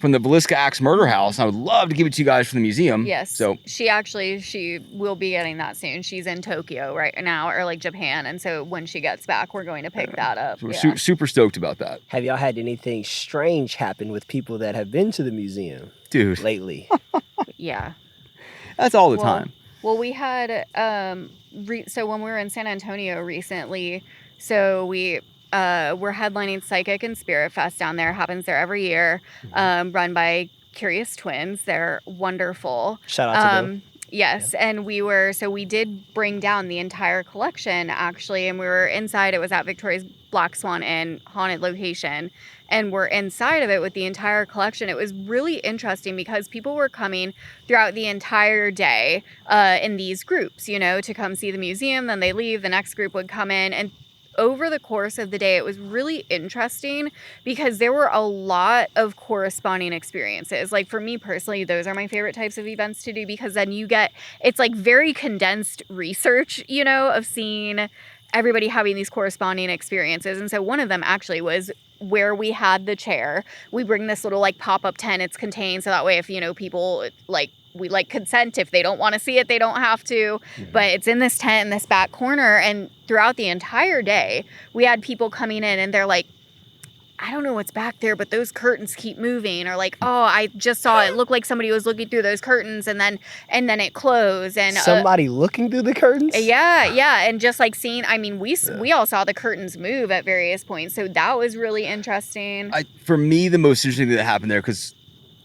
Speaker 1: from the Villisca Axe murder house. And I would love to give it to you guys from the museum."
Speaker 3: Yes.
Speaker 1: So
Speaker 3: she will be getting that soon. She's in Tokyo right now, or like Japan, and so when she gets back, we're going to pick that up.
Speaker 1: we're super stoked about that,
Speaker 2: Have y'all had anything strange happen with people that have been to the museum
Speaker 1: dude.
Speaker 2: lately?
Speaker 3: Yeah.
Speaker 1: That's all the time.
Speaker 3: Well, we had so when we were in San Antonio recently, so we're headlining Psychic and Spirit Fest down there. Happens there every year, run by Curious Twins. They're wonderful.
Speaker 2: Shout out to them.
Speaker 3: Yes, and we did bring down the entire collection actually, and we were inside. It was at Victoria's Black Swan Inn haunted location, and we're inside of it with the entire collection. It was really interesting because people were coming throughout the entire day in these groups, you know, to come see the museum. Then they leave. The next group would come in, and over the course of the day, it was really interesting because there were a lot of corresponding experiences. Like for me personally, those are my favorite types of events to do because then it's like very condensed research, you know, of seeing everybody having these corresponding experiences. And so one of them actually was where we had the chair. We bring this little like pop-up tent. It's contained so that way if, you know, people we consent. If they don't want to see it, they don't have to. But it's in this tent in this back corner. And throughout the entire day, we had people coming in and they're like, I don't know what's back there, but those curtains keep moving. Or like, oh, I just saw it looked like somebody was looking through those curtains and then it closed. And
Speaker 2: Somebody looking through the curtains?
Speaker 3: Yeah. And just like seeing, I mean, we all saw the curtains move at various points. So that was really interesting.
Speaker 1: For me, the most interesting thing that happened there, because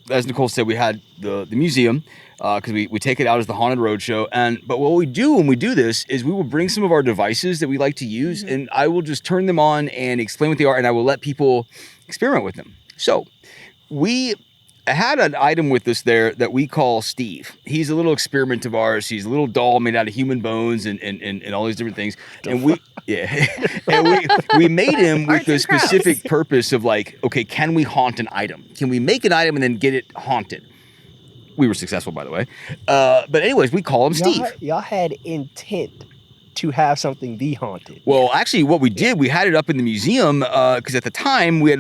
Speaker 1: as Nicole said, we had the museum, because we take it out as the Haunted Roadshow. But what we do when we do this is we will bring some of our devices that we like to use, and I will just turn them on and explain what they are, and I will let people experiment with them. So we had an item with us there that we call Steve. He's a little experiment of ours. He's a little doll made out of human bones and all these different things. And we made him with the specific purpose of like, okay, can we haunt an item? Can we make an item and then get it haunted? We were successful, by the way. But anyways, we call him Steve.
Speaker 2: Y'all had intent to have something be haunted.
Speaker 1: Well, actually, what we did, we had it up in the museum because at the time we had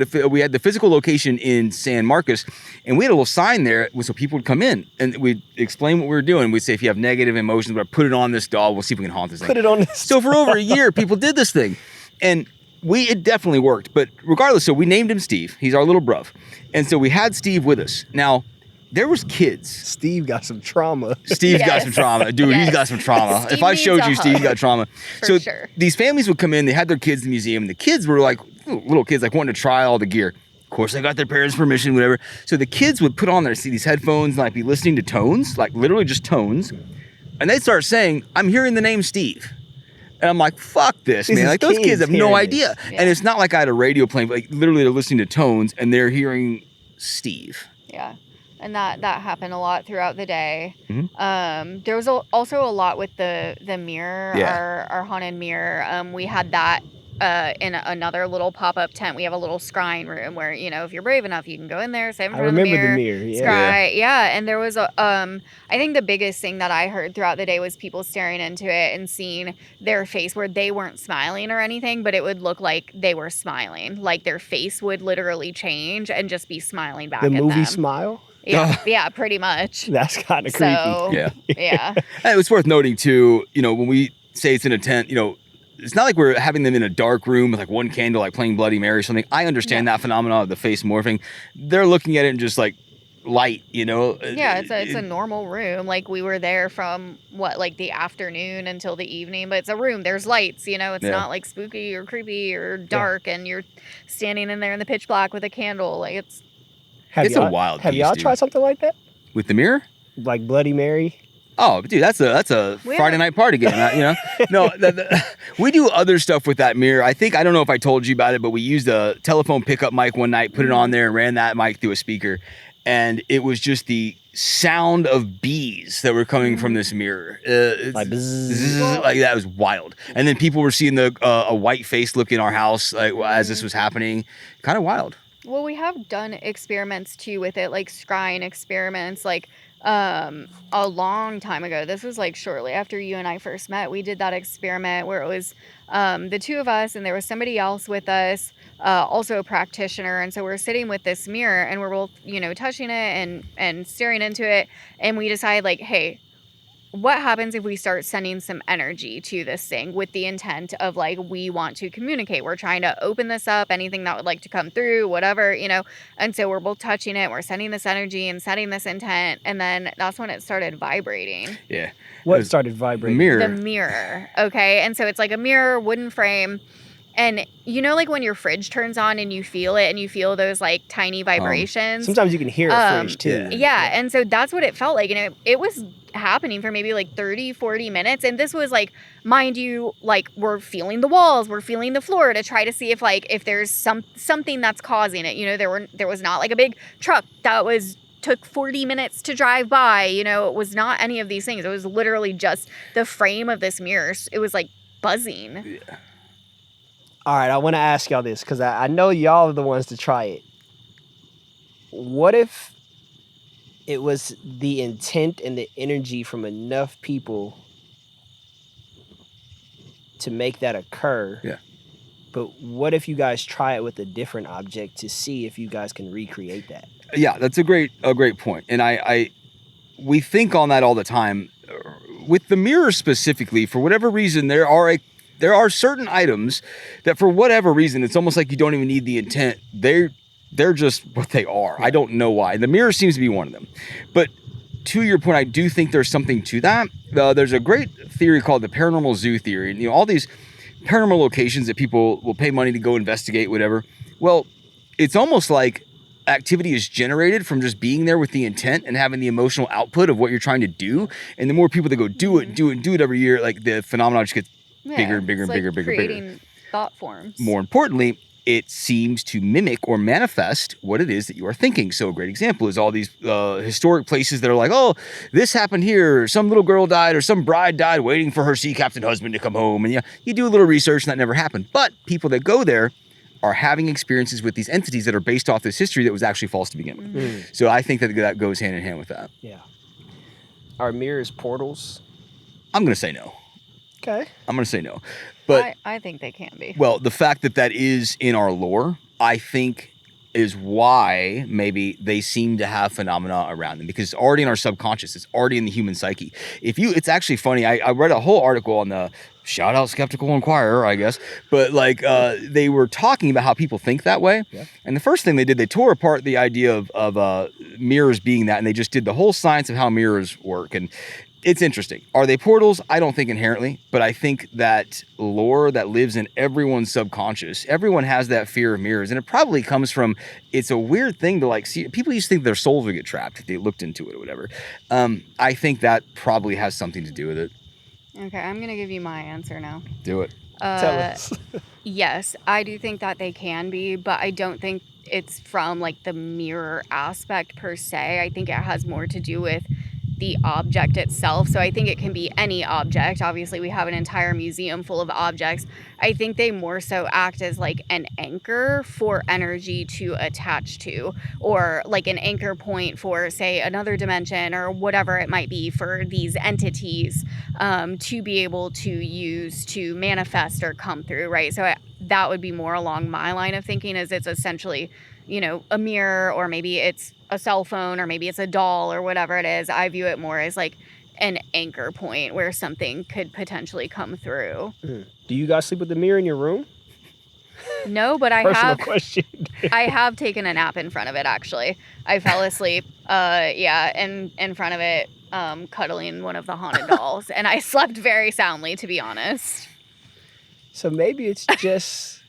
Speaker 1: the physical location in San Marcos, and we had a little sign there so people would come in and we'd explain what we were doing. We'd say if you have negative emotions, we'll put it on this doll. We'll see if we can haunt this thing.
Speaker 2: Put it on this.
Speaker 1: So for over a year, people did this thing, and it definitely worked. But regardless, so we named him Steve. He's our little bruv, and so we had Steve with us. Now, there was kids.
Speaker 2: Steve got some trauma.
Speaker 1: Steve's got some trauma. Dude, he's got some trauma.
Speaker 3: Steve
Speaker 1: if I
Speaker 3: needs
Speaker 1: showed
Speaker 3: a
Speaker 1: you, Steve's got trauma.
Speaker 3: For sure.
Speaker 1: These families would come in, they had their kids in the museum, and the kids were like, little kids, like wanting to try all the gear. Of course, they got their parents' permission, whatever. So the kids would put on these headphones and like be listening to tones, like literally just tones. And they'd start saying, I'm hearing the name Steve. And I'm like, fuck this, man. Like those kids have no idea.
Speaker 3: Yeah.
Speaker 1: And it's not like I had a radio playing, but like literally they're listening to tones and they're hearing Steve.
Speaker 3: Yeah. And that happened a lot throughout the day. There was also a lot with the mirror, our haunted mirror. We had that in another little pop-up tent. We have a little scrying room where, you know, if you're brave enough, you can go in there, stand in front of the mirror.
Speaker 2: I remember the mirror,
Speaker 3: Scry. Yeah. And there was I think the biggest thing that I heard throughout the day was people staring into it and seeing their face where they weren't smiling or anything, but it would look like they were smiling. Like their face would literally change and just be smiling back at them.
Speaker 2: The movie Smile?
Speaker 3: Yeah, pretty much.
Speaker 2: That's kind of creepy.
Speaker 3: So, yeah.
Speaker 1: And it was worth noting too, you know, when we say it's in a tent, you know, it's not like we're having them in a dark room with like one candle, like playing Bloody Mary or something. I understand that phenomenon of the face morphing. They're looking at it and just like, light,
Speaker 3: Yeah, it's a normal room. Like we were there from like the afternoon until the evening, but it's a room. There's lights, it's not like spooky or creepy or dark and you're standing in there in the pitch black with a candle. Like it's
Speaker 1: a wild
Speaker 2: Have
Speaker 1: piece,
Speaker 2: y'all
Speaker 1: dude.
Speaker 2: tried something like that?
Speaker 1: With the mirror?
Speaker 2: Like Bloody Mary?
Speaker 1: Oh, dude, that's a Friday night party game, No, we do other stuff with that mirror. I don't know if I told you about it, but we used a telephone pickup mic one night, put it on there, and ran that mic through a speaker, and it was just the sound of bees that were coming from this mirror.
Speaker 2: Like
Speaker 1: bzzz, like that was wild. And then people were seeing a white face look in our house as this was happening. Kind of wild.
Speaker 3: Well, we have done experiments too with it, like scrying experiments, like a long time ago. This was like shortly after you and I first met. We did that experiment where it was the two of us and there was somebody else with us, also a practitioner. And so we're sitting with this mirror and we're both, touching it and staring into it. And we decide like, hey, what happens if we start sending some energy to this thing with the intent of like, we want to communicate. We're trying to open this up, anything that would like to come through, whatever, And so we're both touching it. We're sending this energy and setting this intent. And then that's when it started vibrating.
Speaker 1: Yeah.
Speaker 2: What started vibrating?
Speaker 1: The
Speaker 3: mirror. Okay. And so it's like a mirror, wooden frame. And like when your fridge turns on and you feel it and you feel those like tiny vibrations.
Speaker 2: Sometimes you can hear a fridge too.
Speaker 3: Yeah. And so that's what it felt like. And it was happening for maybe like 30-40 minutes. And this was like, mind you, like we're feeling the walls, we're feeling the floor to try to see if there's something that's causing it. There was not like a big truck that took 40 minutes to drive by. It was not any of these things. It was literally just the frame of this mirror. It was like buzzing.
Speaker 1: Yeah.
Speaker 2: All right, I want to ask y'all this because I know y'all are the ones to try it. What if it was the intent and the energy from enough people to make that occur?
Speaker 1: Yeah.
Speaker 2: But what if you guys try it with a different object to see if you guys can recreate that?
Speaker 1: Yeah, that's a great point. And we think on that all the time. With the mirror specifically, for whatever reason, there are certain items that for whatever reason, it's almost like you don't even need the intent. They're just what they are. I don't know why. The mirror seems to be one of them. But to your point, I do think there's something to that. There's a great theory called the paranormal zoo theory. And, all these paranormal locations that people will pay money to go investigate, whatever. Well, it's almost like activity is generated from just being there with the intent and having the emotional output of what you're trying to do. And the more people that go do it every year, like the phenomenon just gets bigger and bigger and bigger.
Speaker 3: Creating thought forms.
Speaker 1: More importantly, it seems to mimic or manifest what it is that you are thinking. So a great example is all these historic places that are like, oh, this happened here. Or some little girl died or some bride died waiting for her sea captain husband to come home. And you do a little research and that never happened. But people that go there are having experiences with these entities that are based off this history that was actually false to begin with. Mm-hmm. So I think that goes hand in hand with that.
Speaker 2: Yeah. Are mirrors portals?
Speaker 1: I'm going to say no.
Speaker 2: Okay.
Speaker 1: I'm going to say no. But
Speaker 3: I think they can be.
Speaker 1: Well, the fact that is in our lore, I think is why maybe they seem to have phenomena around them, because it's already in our subconscious. It's already in the human psyche. It's actually funny. I read a whole article on the shout out Skeptical Inquirer, I guess. But they were talking about how people think that way. Yeah. And the first thing they did, they tore apart the idea of mirrors being that. And they just did the whole science of how mirrors work. And it's interesting. Are they portals? I don't think inherently, but I think that lore that lives in everyone's subconscious, everyone has that fear of mirrors, and it probably comes from, it's a weird thing to see. People used to think their souls would get trapped if they looked into it or whatever. I think that probably has something to do with it.
Speaker 3: Okay, I'm going to give you my answer now.
Speaker 1: Do it.
Speaker 2: Tell us.
Speaker 3: Yes, I do think that they can be, but I don't think it's from the mirror aspect per se. I think it has more to do with the object itself. So I think it can be any object. Obviously, we have an entire museum full of objects. I think they more so act as an anchor for energy to attach to, or an anchor point for, say, another dimension or whatever it might be for these entities to be able to use to manifest or come through, right? So that would be more along my line of thinking, is it's essentially, a mirror, or maybe it's a cell phone, or maybe it's a doll, or whatever it is. I view it more as an anchor point where something could potentially come through.
Speaker 2: Do you guys sleep with the mirror in your room?
Speaker 3: No, but I
Speaker 2: Personal
Speaker 3: have.
Speaker 2: question.
Speaker 3: I have taken a nap in front of it. Actually, I fell asleep. In front of it, cuddling one of the haunted dolls, and I slept very soundly, to be honest.
Speaker 2: So maybe it's just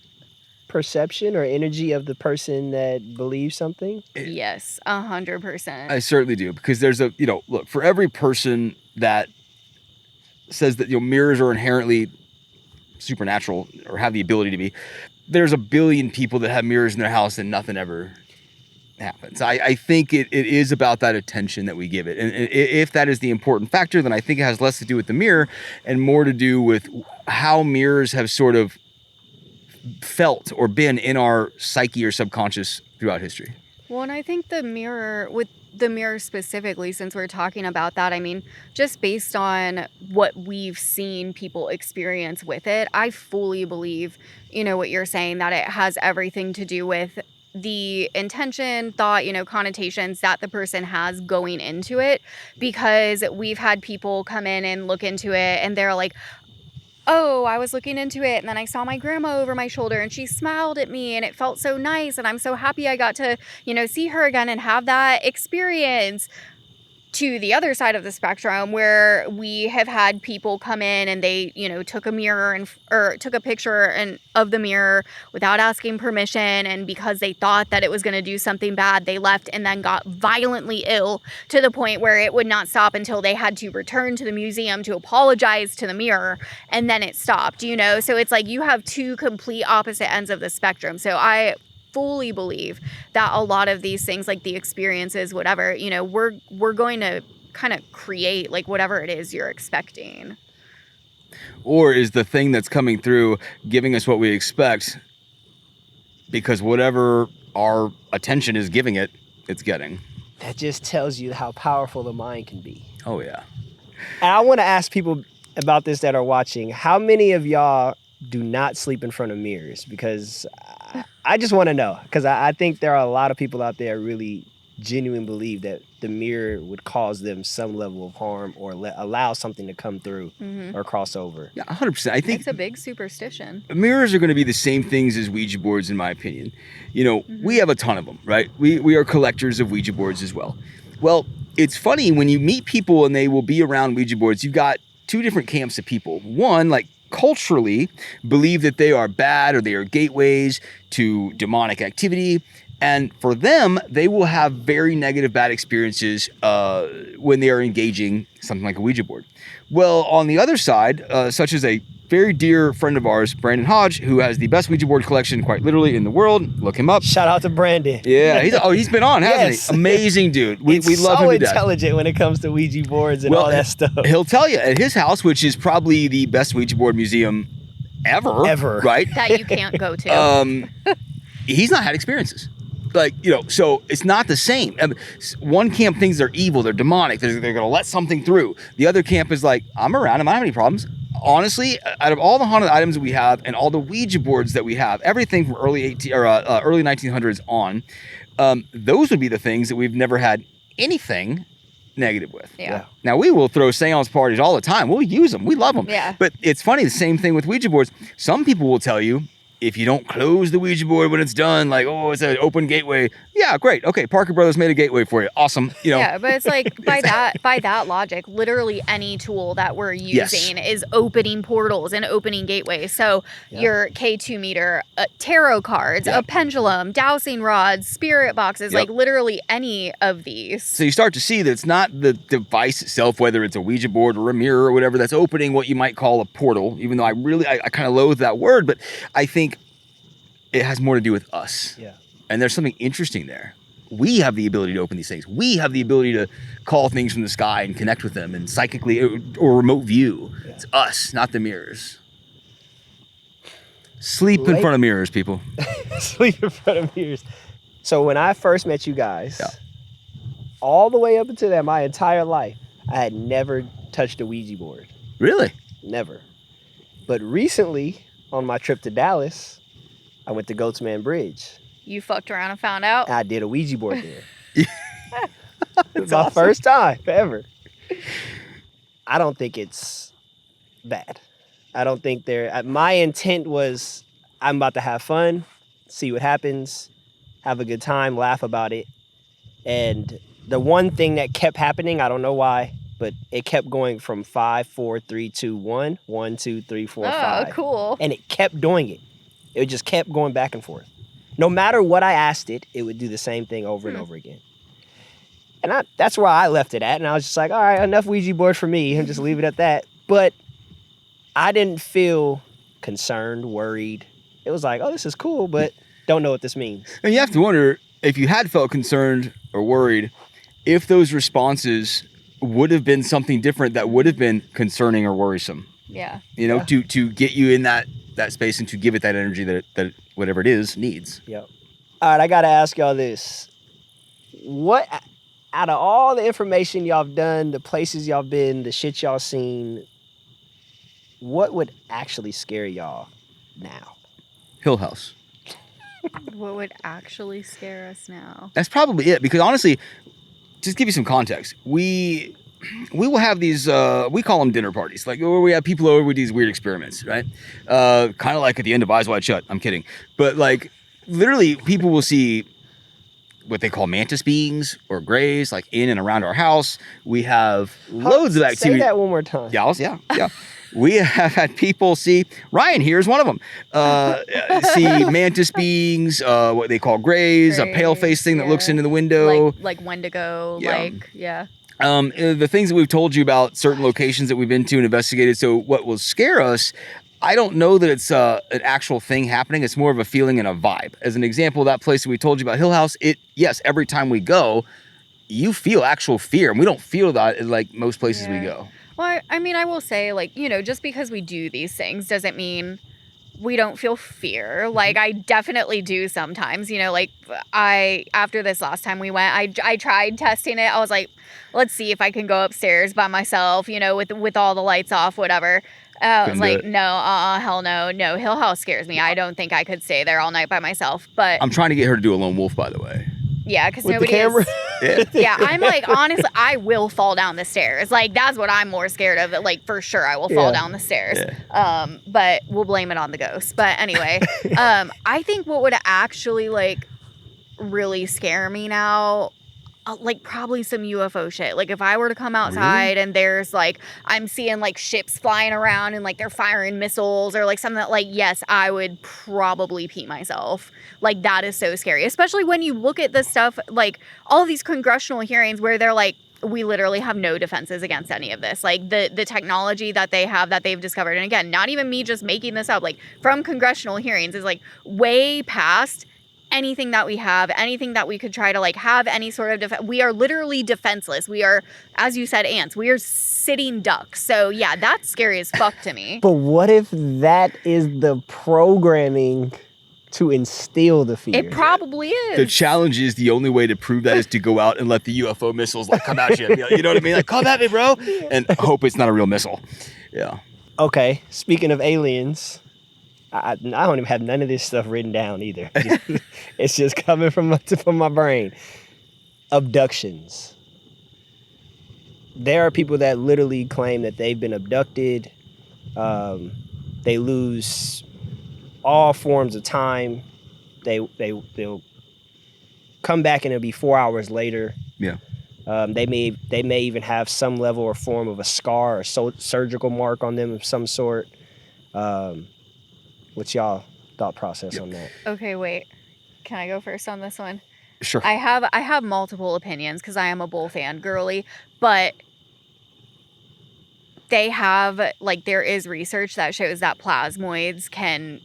Speaker 2: perception or energy of the person that believes something.
Speaker 3: Yes, 100%.
Speaker 1: I certainly do, because there's a, look, for every person that says that, mirrors are inherently supernatural or have the ability to be, there's a billion people that have mirrors in their house and nothing ever happens. I think it is about that attention that we give it. And if that is the important factor, then I think it has less to do with the mirror and more to do with how mirrors have sort of felt or been in our psyche or subconscious throughout history.
Speaker 3: Well, and I think with the mirror specifically, since we're talking about that, I mean, just based on what we've seen people experience with it, I fully believe, what you're saying, that it has everything to do with the intention, thought, connotations that the person has going into it, because we've had people come in and look into it and they're like, oh, I was looking into it and then I saw my grandma over my shoulder and she smiled at me and it felt so nice and I'm so happy I got to, see her again and have that experience. To the other side of the spectrum, where we have had people come in and they, took a mirror or took a picture of the mirror without asking permission, and because they thought that it was going to do something bad, they left and then got violently ill to the point where it would not stop until they had to return to the museum to apologize to the mirror, and then it stopped. So it's like you have two complete opposite ends of the spectrum. So I fully believe that a lot of these things, like the experiences, whatever, we're going to kind of create like whatever it is you're expecting.
Speaker 1: Or is the thing that's coming through giving us what we expect because whatever our attention is giving it, it's getting?
Speaker 2: That just tells you how powerful the mind can be.
Speaker 1: Oh, yeah.
Speaker 2: And I want to ask people about this that are watching, how many of y'all do not sleep in front of mirrors? Because I just want to know, because I think there are a lot of people out there really genuinely believe that the mirror would cause them some level of harm or allow something to come through or cross over.
Speaker 1: Yeah, 100%. I think
Speaker 3: it's a big superstition.
Speaker 1: Mirrors are going to be the same things as Ouija boards, in my opinion. We have a ton of them, right? We are collectors of Ouija boards as well. Well, it's funny when you meet people and they will be around Ouija boards, you've got two different camps of people. One, like, culturally believe that they are bad or they are gateways to demonic activity. And for them, they will have very negative, bad experiences when they are engaging something like a Ouija board. Well, on the other side, such as a very dear friend of ours, Brandon Hodge, who has the best Ouija board collection, quite literally, in the world. Look him up.
Speaker 2: Shout out to Brandon.
Speaker 1: Yeah, he's been on, hasn't
Speaker 2: Yes.
Speaker 1: he? Amazing dude. We love him to death.
Speaker 2: So intelligent when it comes to Ouija boards and all that stuff.
Speaker 1: He'll tell you at his house, which is probably the best Ouija board museum ever, right?
Speaker 3: That you can't go to.
Speaker 1: He's not had experiences. So it's not the same. One camp thinks they're evil, they're demonic, they're going to let something through. The other camp is like, I'm around, I don't have any problems. Honestly, out of all the haunted items that we have and all the Ouija boards that we have, everything from early 1900s on, those would be the things that we've never had anything negative with.
Speaker 3: Yeah.
Speaker 1: Now, we will throw seance parties all the time. We'll use them. We love them.
Speaker 3: Yeah.
Speaker 1: But it's funny, the same thing with Ouija boards. Some people will tell you, if you don't close the Ouija board when it's done, like, oh, it's an open gateway. Yeah, great. Okay, Parker Brothers made a gateway for you. Awesome.
Speaker 3: Yeah, but it's like by that logic, literally any tool that we're using is opening portals and opening gateways. So your K2 meter, tarot cards, a pendulum, dowsing rods, spirit boxes, like literally any of these.
Speaker 1: So you start to see that it's not the device itself, whether it's a Ouija board or a mirror or whatever, that's opening what you might call a portal, even though I kind of loathe that word, but I think it has more to do with us.
Speaker 2: Yeah.
Speaker 1: And there's something interesting there. We have the ability to open these things. We have the ability to call things from the sky and connect with them and psychically or remote view. Yeah. It's us, not the mirrors. Sleep in front of mirrors, people.
Speaker 2: Sleep in front of mirrors. So when I first met you guys, all the way up until that, my entire life, I had never touched a Ouija board.
Speaker 1: Really?
Speaker 2: Never. But recently, on my trip to Dallas, I went to Goatsman Bridge.
Speaker 3: You fucked around and found out?
Speaker 2: I did a Ouija board there. It's my first time ever. I don't think it's bad. I don't think my intent was, I'm about to have fun, see what happens, have a good time, laugh about it. And the one thing that kept happening, I don't know why, but it kept going from 5, 4, 3, 2, 1, 1, 2, 3, 4, 5.
Speaker 3: Cool.
Speaker 2: And it kept doing it. It just kept going back and forth. No matter what I asked it, it would do the same thing over and over again. And that's where I left it at. And I was just like, all right, enough Ouija board for me, and just leave it at that. But I didn't feel concerned, worried. It was like, oh, this is cool, but don't know what this means.
Speaker 1: And you have to wonder, if you had felt concerned or worried, if those responses would have been something different that would have been concerning or worrisome.
Speaker 3: Yeah.
Speaker 1: You know, to get you in that space and to give it that energy that whatever it is needs.
Speaker 2: Yep. All right, I got to ask y'all this. What, out of all the information y'all have done, the places y'all been, the shit y'all seen, what would actually scare y'all now?
Speaker 1: Hill House.
Speaker 3: What would actually scare us now?
Speaker 1: That's probably it. Because honestly, just give you some context. We will have these, we call them dinner parties, like where we have people over with these weird experiments, right? Kind of like at the end of Eyes Wide Shut. I'm kidding. But like literally people will see what they call mantis beings or greys, like in and around our house. We have loads of activity.
Speaker 2: Say that one more time.
Speaker 1: Yeah. We have had people see, Ryan here is one of them, see mantis beings, what they call greys, a pale face thing that looks into the window.
Speaker 3: Like Wendigo,
Speaker 1: yeah. The things that we've told you about, certain locations that we've been to and investigated. So what will scare us, I don't know that it's an actual thing happening. It's more of a feeling and a vibe. As an example, that place that we told you about, Hill House, yes, every time we go, you feel actual fear. And we don't feel that in like most places we go.
Speaker 3: Well, I mean, I will say, like, you know, just because we do these things doesn't mean we don't feel fear. Like, I definitely do sometimes, you know, like after this last time we went, I tried testing it. I was like, let's see if I can go upstairs by myself, you know, with all the lights off, whatever. I was like, no, hell no. Hill House scares me. I don't think I could stay there all night by myself, but
Speaker 1: I'm trying to get her to do a lone wolf, by the way.
Speaker 3: Yeah, because
Speaker 2: with
Speaker 3: nobody
Speaker 2: the camera?
Speaker 3: Yeah, I'm like, honestly, I will fall down the stairs. Like, that's what I'm more scared of. Like, for sure, I will fall down the stairs. Yeah. But we'll blame it on the ghost. But anyway, I think what would actually, like, really scare me now, like, probably some UFO shit. Like, if I were to come outside and there's, like, I'm seeing, like, ships flying around and, like, they're firing missiles or, like, something that, like, yes, I would probably pee myself. Like, that is so scary. Especially when you look at this stuff, like, all these congressional hearings where they're like, we literally have no defenses against any of this. Like, the technology that they have, that they've discovered, and again, not even me just making this up, like, from congressional hearings is, like, way past anything that we have, anything that we could try to, like, have any sort of defense. We are literally defenseless. We are, as you said, ants. We are sitting ducks. So, yeah, that's scary as fuck to me.
Speaker 2: But what if that is the programming to instill the fear?
Speaker 3: It probably is.
Speaker 1: The challenge is, the only way to prove that is to go out and let the UFO missiles, like, come at you. You know what I mean? Like, come at me, bro. And hope it's not a real missile. Yeah.
Speaker 2: Okay, speaking of aliens, I don't even have none of this stuff written down either. It's just coming from my brain. Abductions. There are people that literally claim that they've been abducted. They lose all forms of time. They'll come back and it'll be 4 hours later.
Speaker 1: Yeah.
Speaker 2: They may even have some level or form of a scar or surgical mark on them of some sort. What's y'all thought process on that?
Speaker 3: Okay, wait. Can I go first on this one?
Speaker 1: Sure.
Speaker 3: I have multiple opinions because I am a bull fan girly, but they have, like, there is research that shows that plasmoids can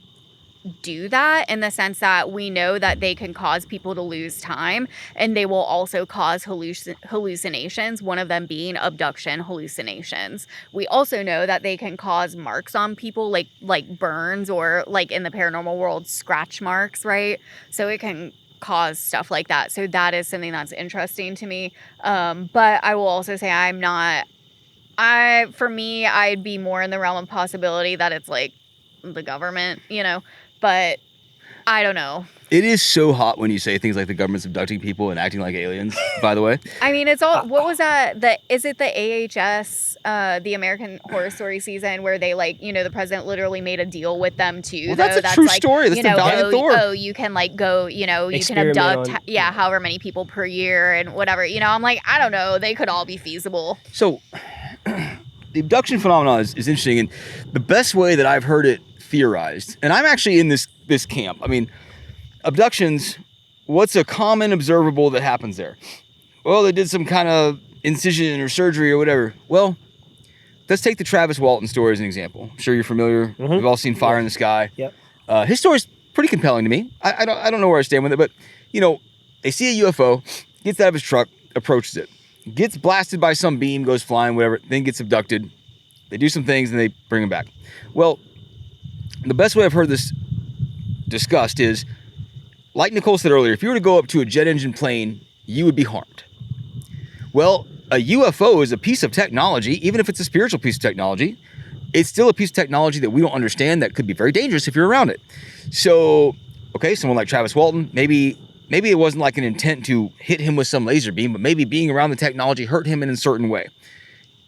Speaker 3: do that, in the sense that we know that they can cause people to lose time, and they will also cause hallucinations, one of them being abduction hallucinations. We also know that they can cause marks on people, like burns, or, like, in the paranormal world, scratch marks, right? So it can cause stuff like that. So that is something that's interesting to me. But I will also say for me, I'd be more in the realm of possibility that it's, like, the government, you know, but I don't know.
Speaker 1: It is so hot when you say things like the government's abducting people and acting like aliens, by the way.
Speaker 3: I mean, it's all, what was that? Is it the AHS, the American Horror Story season, where they like, the president literally made a deal with them too?
Speaker 1: Well, that's a true
Speaker 3: like,
Speaker 1: story. That's the Valiant Thor.
Speaker 3: Oh, you can like go, you can abduct, however many people per year and whatever. I'm like, I don't know. They could all be feasible.
Speaker 1: So the abduction phenomenon is interesting. And the best way that I've heard it theorized, and I'm actually in this camp. I mean, abductions, what's a common observable that happens there? Well, they did some kind of incision or surgery or whatever. Well, let's take the Travis Walton story as an example. I'm sure you're familiar. Mm-hmm. We've all seen Fire in the Sky.
Speaker 2: Yep.
Speaker 1: His story's pretty compelling to me. I don't know where I stand with it, but they see a UFO, gets out of his truck, approaches it, gets blasted by some beam, goes flying, whatever, then gets abducted. They do some things and they bring him back. Well, the best way I've heard this discussed is, like Nicole said earlier, if you were to go up to a jet engine plane, you would be harmed. Well, a UFO is a piece of technology, even if it's a spiritual piece of technology. It's still a piece of technology that we don't understand that could be very dangerous if you're around it. So, okay, someone like Travis Walton, maybe it wasn't like an intent to hit him with some laser beam, but maybe being around the technology hurt him in a certain way.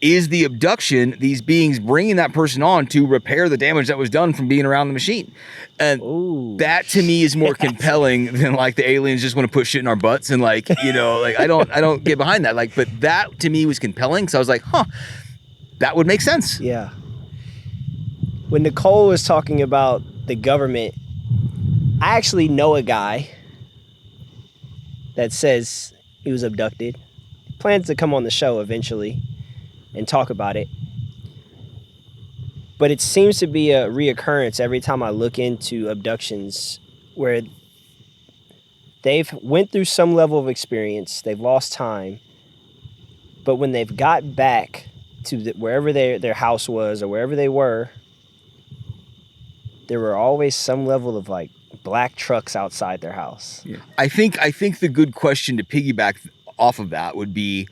Speaker 1: Is the abduction these beings bringing that person on to repair the damage that was done from being around the machine? And that to me is more compelling than like the aliens just want to put shit in our butts and like, I don't get behind that. Like, but that to me was compelling. So I was like, that would make sense.
Speaker 2: Yeah. When Nicole was talking about the government, I actually know a guy that says he was abducted. Plans to come on the show eventually and talk about it. But it seems to be a reoccurrence every time I look into abductions where they've went through some level of experience, they've lost time, but when they've got back to wherever their house was or wherever they were, there were always some level of like black trucks outside their house.
Speaker 1: Yeah. I think the good question to piggyback off of that would be,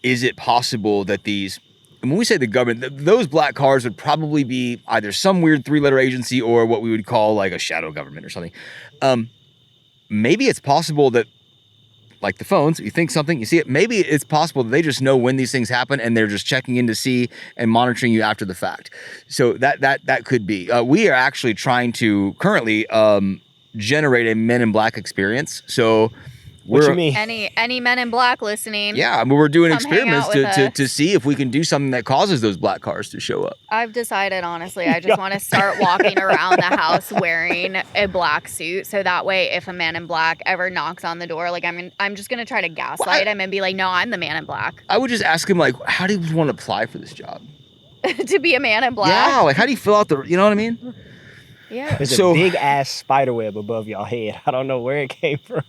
Speaker 1: is it possible that these, and when we say the government, those black cars would probably be either some weird 3-letter agency or what we would call like a shadow government or something. Maybe it's possible that, like the phones, you think something, you see it, maybe it's possible that they just know when these things happen and they're just checking in to see and monitoring you after the fact. So that could be. We are actually trying to currently generate a Men in Black experience. So
Speaker 2: what do you mean?
Speaker 3: Any Men in Black listening?
Speaker 1: Yeah, I mean, we're doing
Speaker 3: come
Speaker 1: experiments to see if we can do something that causes those black cars to show up.
Speaker 3: I've decided, honestly, I just want to start walking around the house wearing a black suit. So that way, if a Man in Black ever knocks on the door, like I'm just going to try to gaslight him and be like, no, I'm the Man in Black.
Speaker 1: I would just ask him, like, how do you want to apply for this job?
Speaker 3: To be a Man in Black?
Speaker 1: Yeah, like, how do you fill out you know what I mean?
Speaker 3: Yeah.
Speaker 2: There's a big ass spider web above y'all head. I don't know where it came from.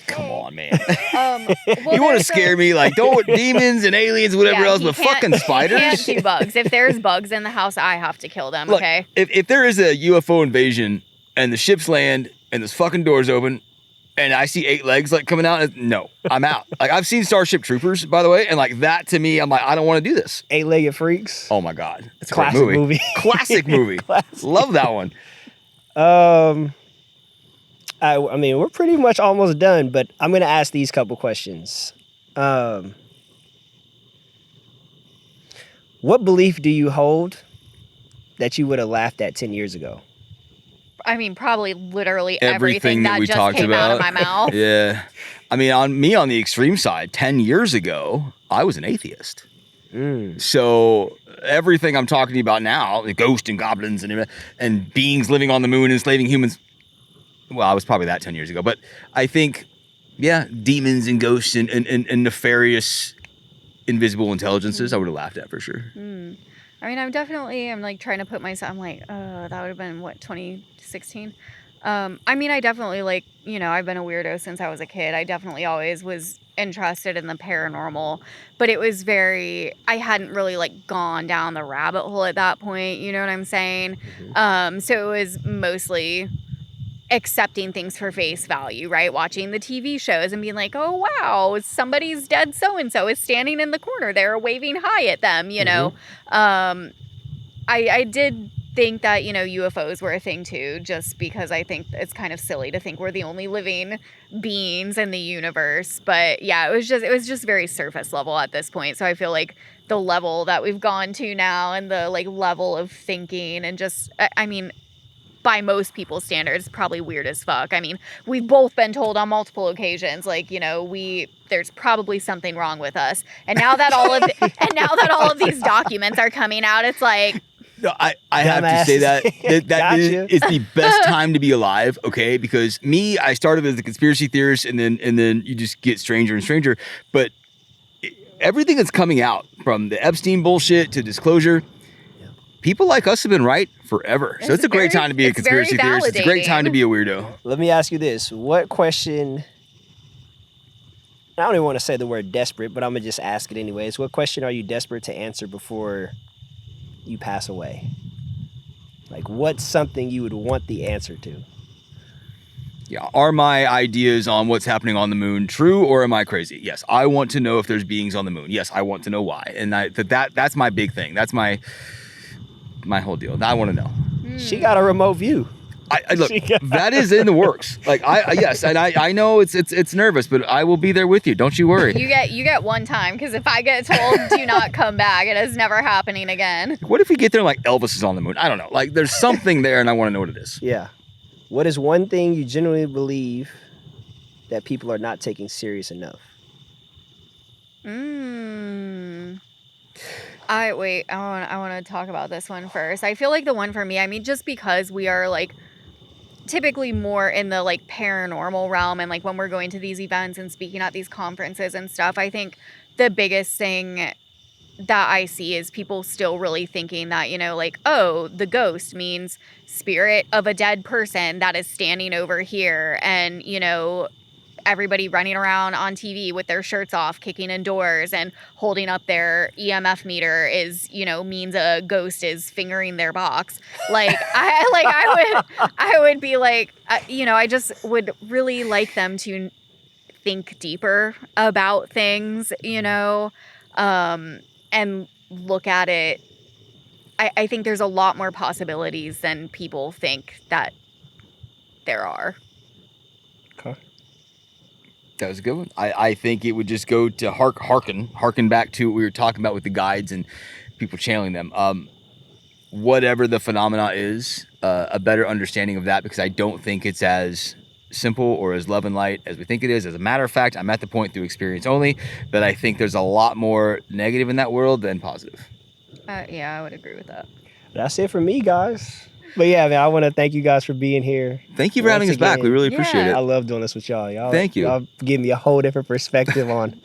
Speaker 1: Come on, man.
Speaker 3: Well,
Speaker 1: you want to scare me? Like, don't demons and aliens, whatever else, but fucking spiders.
Speaker 3: Can't do bugs. If there's bugs in the house, I have to kill them.
Speaker 1: Look,
Speaker 3: okay.
Speaker 1: If there is a UFO invasion and the ships land and those fucking doors open and I see 8 legs like coming out, no, I'm out. Like, I've seen Starship Troopers, by the way, and like that to me, I'm like, I don't want to do this.
Speaker 2: 8-legged freaks.
Speaker 1: Oh my god, it's a
Speaker 2: classic
Speaker 1: great movie. Classic movie.
Speaker 2: Classic.
Speaker 1: Love that one.
Speaker 2: I mean, we're pretty much almost done, but I'm going to ask these couple questions. What belief do you hold that you would have laughed at 10 years ago?
Speaker 3: I mean, probably literally
Speaker 1: Everything that we
Speaker 3: just
Speaker 1: talked
Speaker 3: came
Speaker 1: about.
Speaker 3: out of my mouth.
Speaker 1: Yeah. I mean, on the extreme side, 10 years ago, I was an atheist. So everything I'm talking to you about now, the ghosts and goblins and beings living on the moon enslaving humans, well, I was probably that 10 years ago. But I think, yeah, demons and ghosts and nefarious invisible intelligences, I would have laughed at for sure.
Speaker 3: I mean, I'm like trying to put myself, I'm like, that would have been, 2016? I mean, I definitely like, I've been a weirdo since I was a kid. I definitely always was interested in the paranormal, but it was I hadn't really like gone down the rabbit hole at that point. You know what I'm saying? So it was mostly accepting things for face value, right? Watching the TV shows and being like, oh, wow, somebody's dead so-and-so is standing in the corner there waving hi at them, I did think that, you know, UFOs were a thing too, just because I think it's kind of silly to think we're the only living beings in the universe. But yeah, it was just very surface level at this point. So I feel like the level that we've gone to now and the like level of thinking and just, I mean, by most people's standards, probably weird as fuck. I mean, we've both been told on multiple occasions, like, you know, there's probably something wrong with us. And now that all of these documents are coming out, it's like,
Speaker 1: no, I have to say that is the best time to be alive, okay? Because I started as a conspiracy theorist, and then you just get stranger and stranger. But everything that's coming out, from the Epstein bullshit to disclosure, people like us have been right forever. So it's a great time to be a conspiracy theorist. It's a great time to be a weirdo.
Speaker 2: Let me ask you this. What question, I don't even want to say the word desperate, but I'm going to just ask it anyways. What question are you desperate to answer before you pass away? Like, what's something you would want the answer to?
Speaker 1: Yeah, are my ideas on what's happening on the moon true, or am I crazy? Yes, I want to know if there's beings on the moon. Yes, I want to know why. And that's my big thing. That's my whole deal. I want to know.
Speaker 2: She got a remote view.
Speaker 1: I look, that is in the works. Like yes, and I know it's nervous, but I will be there with you. Don't you worry.
Speaker 3: You get one time, because if I get told do not come back, it is never happening again.
Speaker 1: What if we get there and like Elvis is on the moon? I don't know. Like there's something there, and I want to know what it is.
Speaker 2: Yeah. What is one thing you genuinely believe that people are not taking serious enough?
Speaker 3: I want to talk about this one first. I feel like the one for me, I mean, just because we are like typically more in the like paranormal realm, and like when we're going to these events and speaking at these conferences and stuff, I think the biggest thing that I see is people still really thinking that, you know, like, oh, the ghost means spirit of a dead person that is standing over here, and, you know, everybody running around on TV with their shirts off, kicking in doors and holding up their EMF meter is, you know, means a ghost is fingering their box. Like, I would be like, you know, I just would really like them to think deeper about things, you know, and look at it. I think there's a lot more possibilities than people think that there are.
Speaker 2: Okay.
Speaker 1: That was a good one. I think it would just go to harken back to what we were talking about with the guides and people channeling them. Whatever the phenomena is, a better understanding of that, because I don't think it's as simple or as love and light as we think it is. As a matter of fact, I'm at the point through experience only that I think there's a lot more negative in that world than positive.
Speaker 3: Yeah, I would agree with that.
Speaker 2: That's it for me, guys. But yeah, man, I want to thank you guys for being here.
Speaker 1: Thank you for having us back. We really appreciate it.
Speaker 2: I love doing this with y'all.
Speaker 1: Thank you.
Speaker 2: Y'all give me a whole different perspective on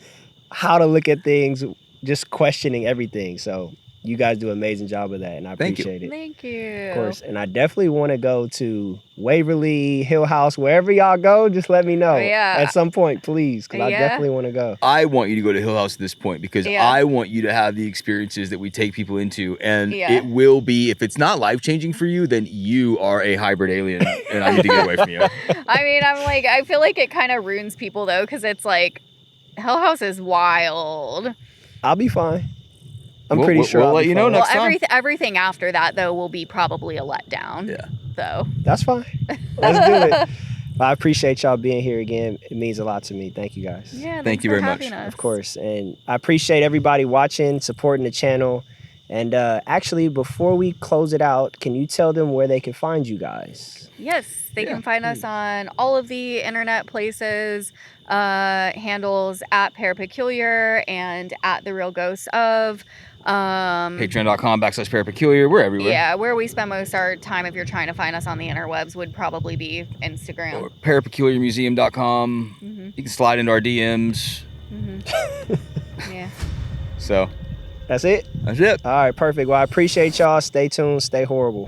Speaker 2: how to look at things, just questioning everything. So you guys do an amazing job of that, and I appreciate it.
Speaker 3: Thank you.
Speaker 2: Of course. And I definitely want to go to Waverly, Hill House, wherever y'all go, just let me know at some point, please, because I definitely want to go.
Speaker 1: I want you to go to Hill House at this point, because I want you to have the experiences that we take people into, and it will be, if it's not life-changing for you, then you are a hybrid alien, and I need to get away from you.
Speaker 3: I mean, I feel like it kind of ruins people, though, because it's like, Hill House is wild.
Speaker 2: I'll be fine. I'm pretty sure
Speaker 1: we'll let you know next time.
Speaker 3: Everything after that, though, will be probably a letdown.
Speaker 1: Yeah.
Speaker 2: So that's fine. Let's do it. I appreciate y'all being here again. It means a lot to me. Thank you guys.
Speaker 3: Yeah,
Speaker 1: thank you very much.
Speaker 2: Of course. And I appreciate everybody watching, supporting the channel. And actually, before we close it out, can you tell them where they can find you guys?
Speaker 3: Yes, they can find us on all of the internet places, handles at ParaPeculiar and at The Real Ghosts of.
Speaker 1: Patreon.com/ParaPeculiar. We're everywhere.
Speaker 3: Yeah, where we spend most of our time, if you're trying to find us on the interwebs, would probably be Instagram.
Speaker 1: Or ParaPeculiarMuseum.com. You can slide into our DMs.
Speaker 3: Yeah.
Speaker 2: So. That's it?
Speaker 1: That's it.
Speaker 2: All right, perfect. Well, I appreciate y'all. Stay tuned. Stay horrible.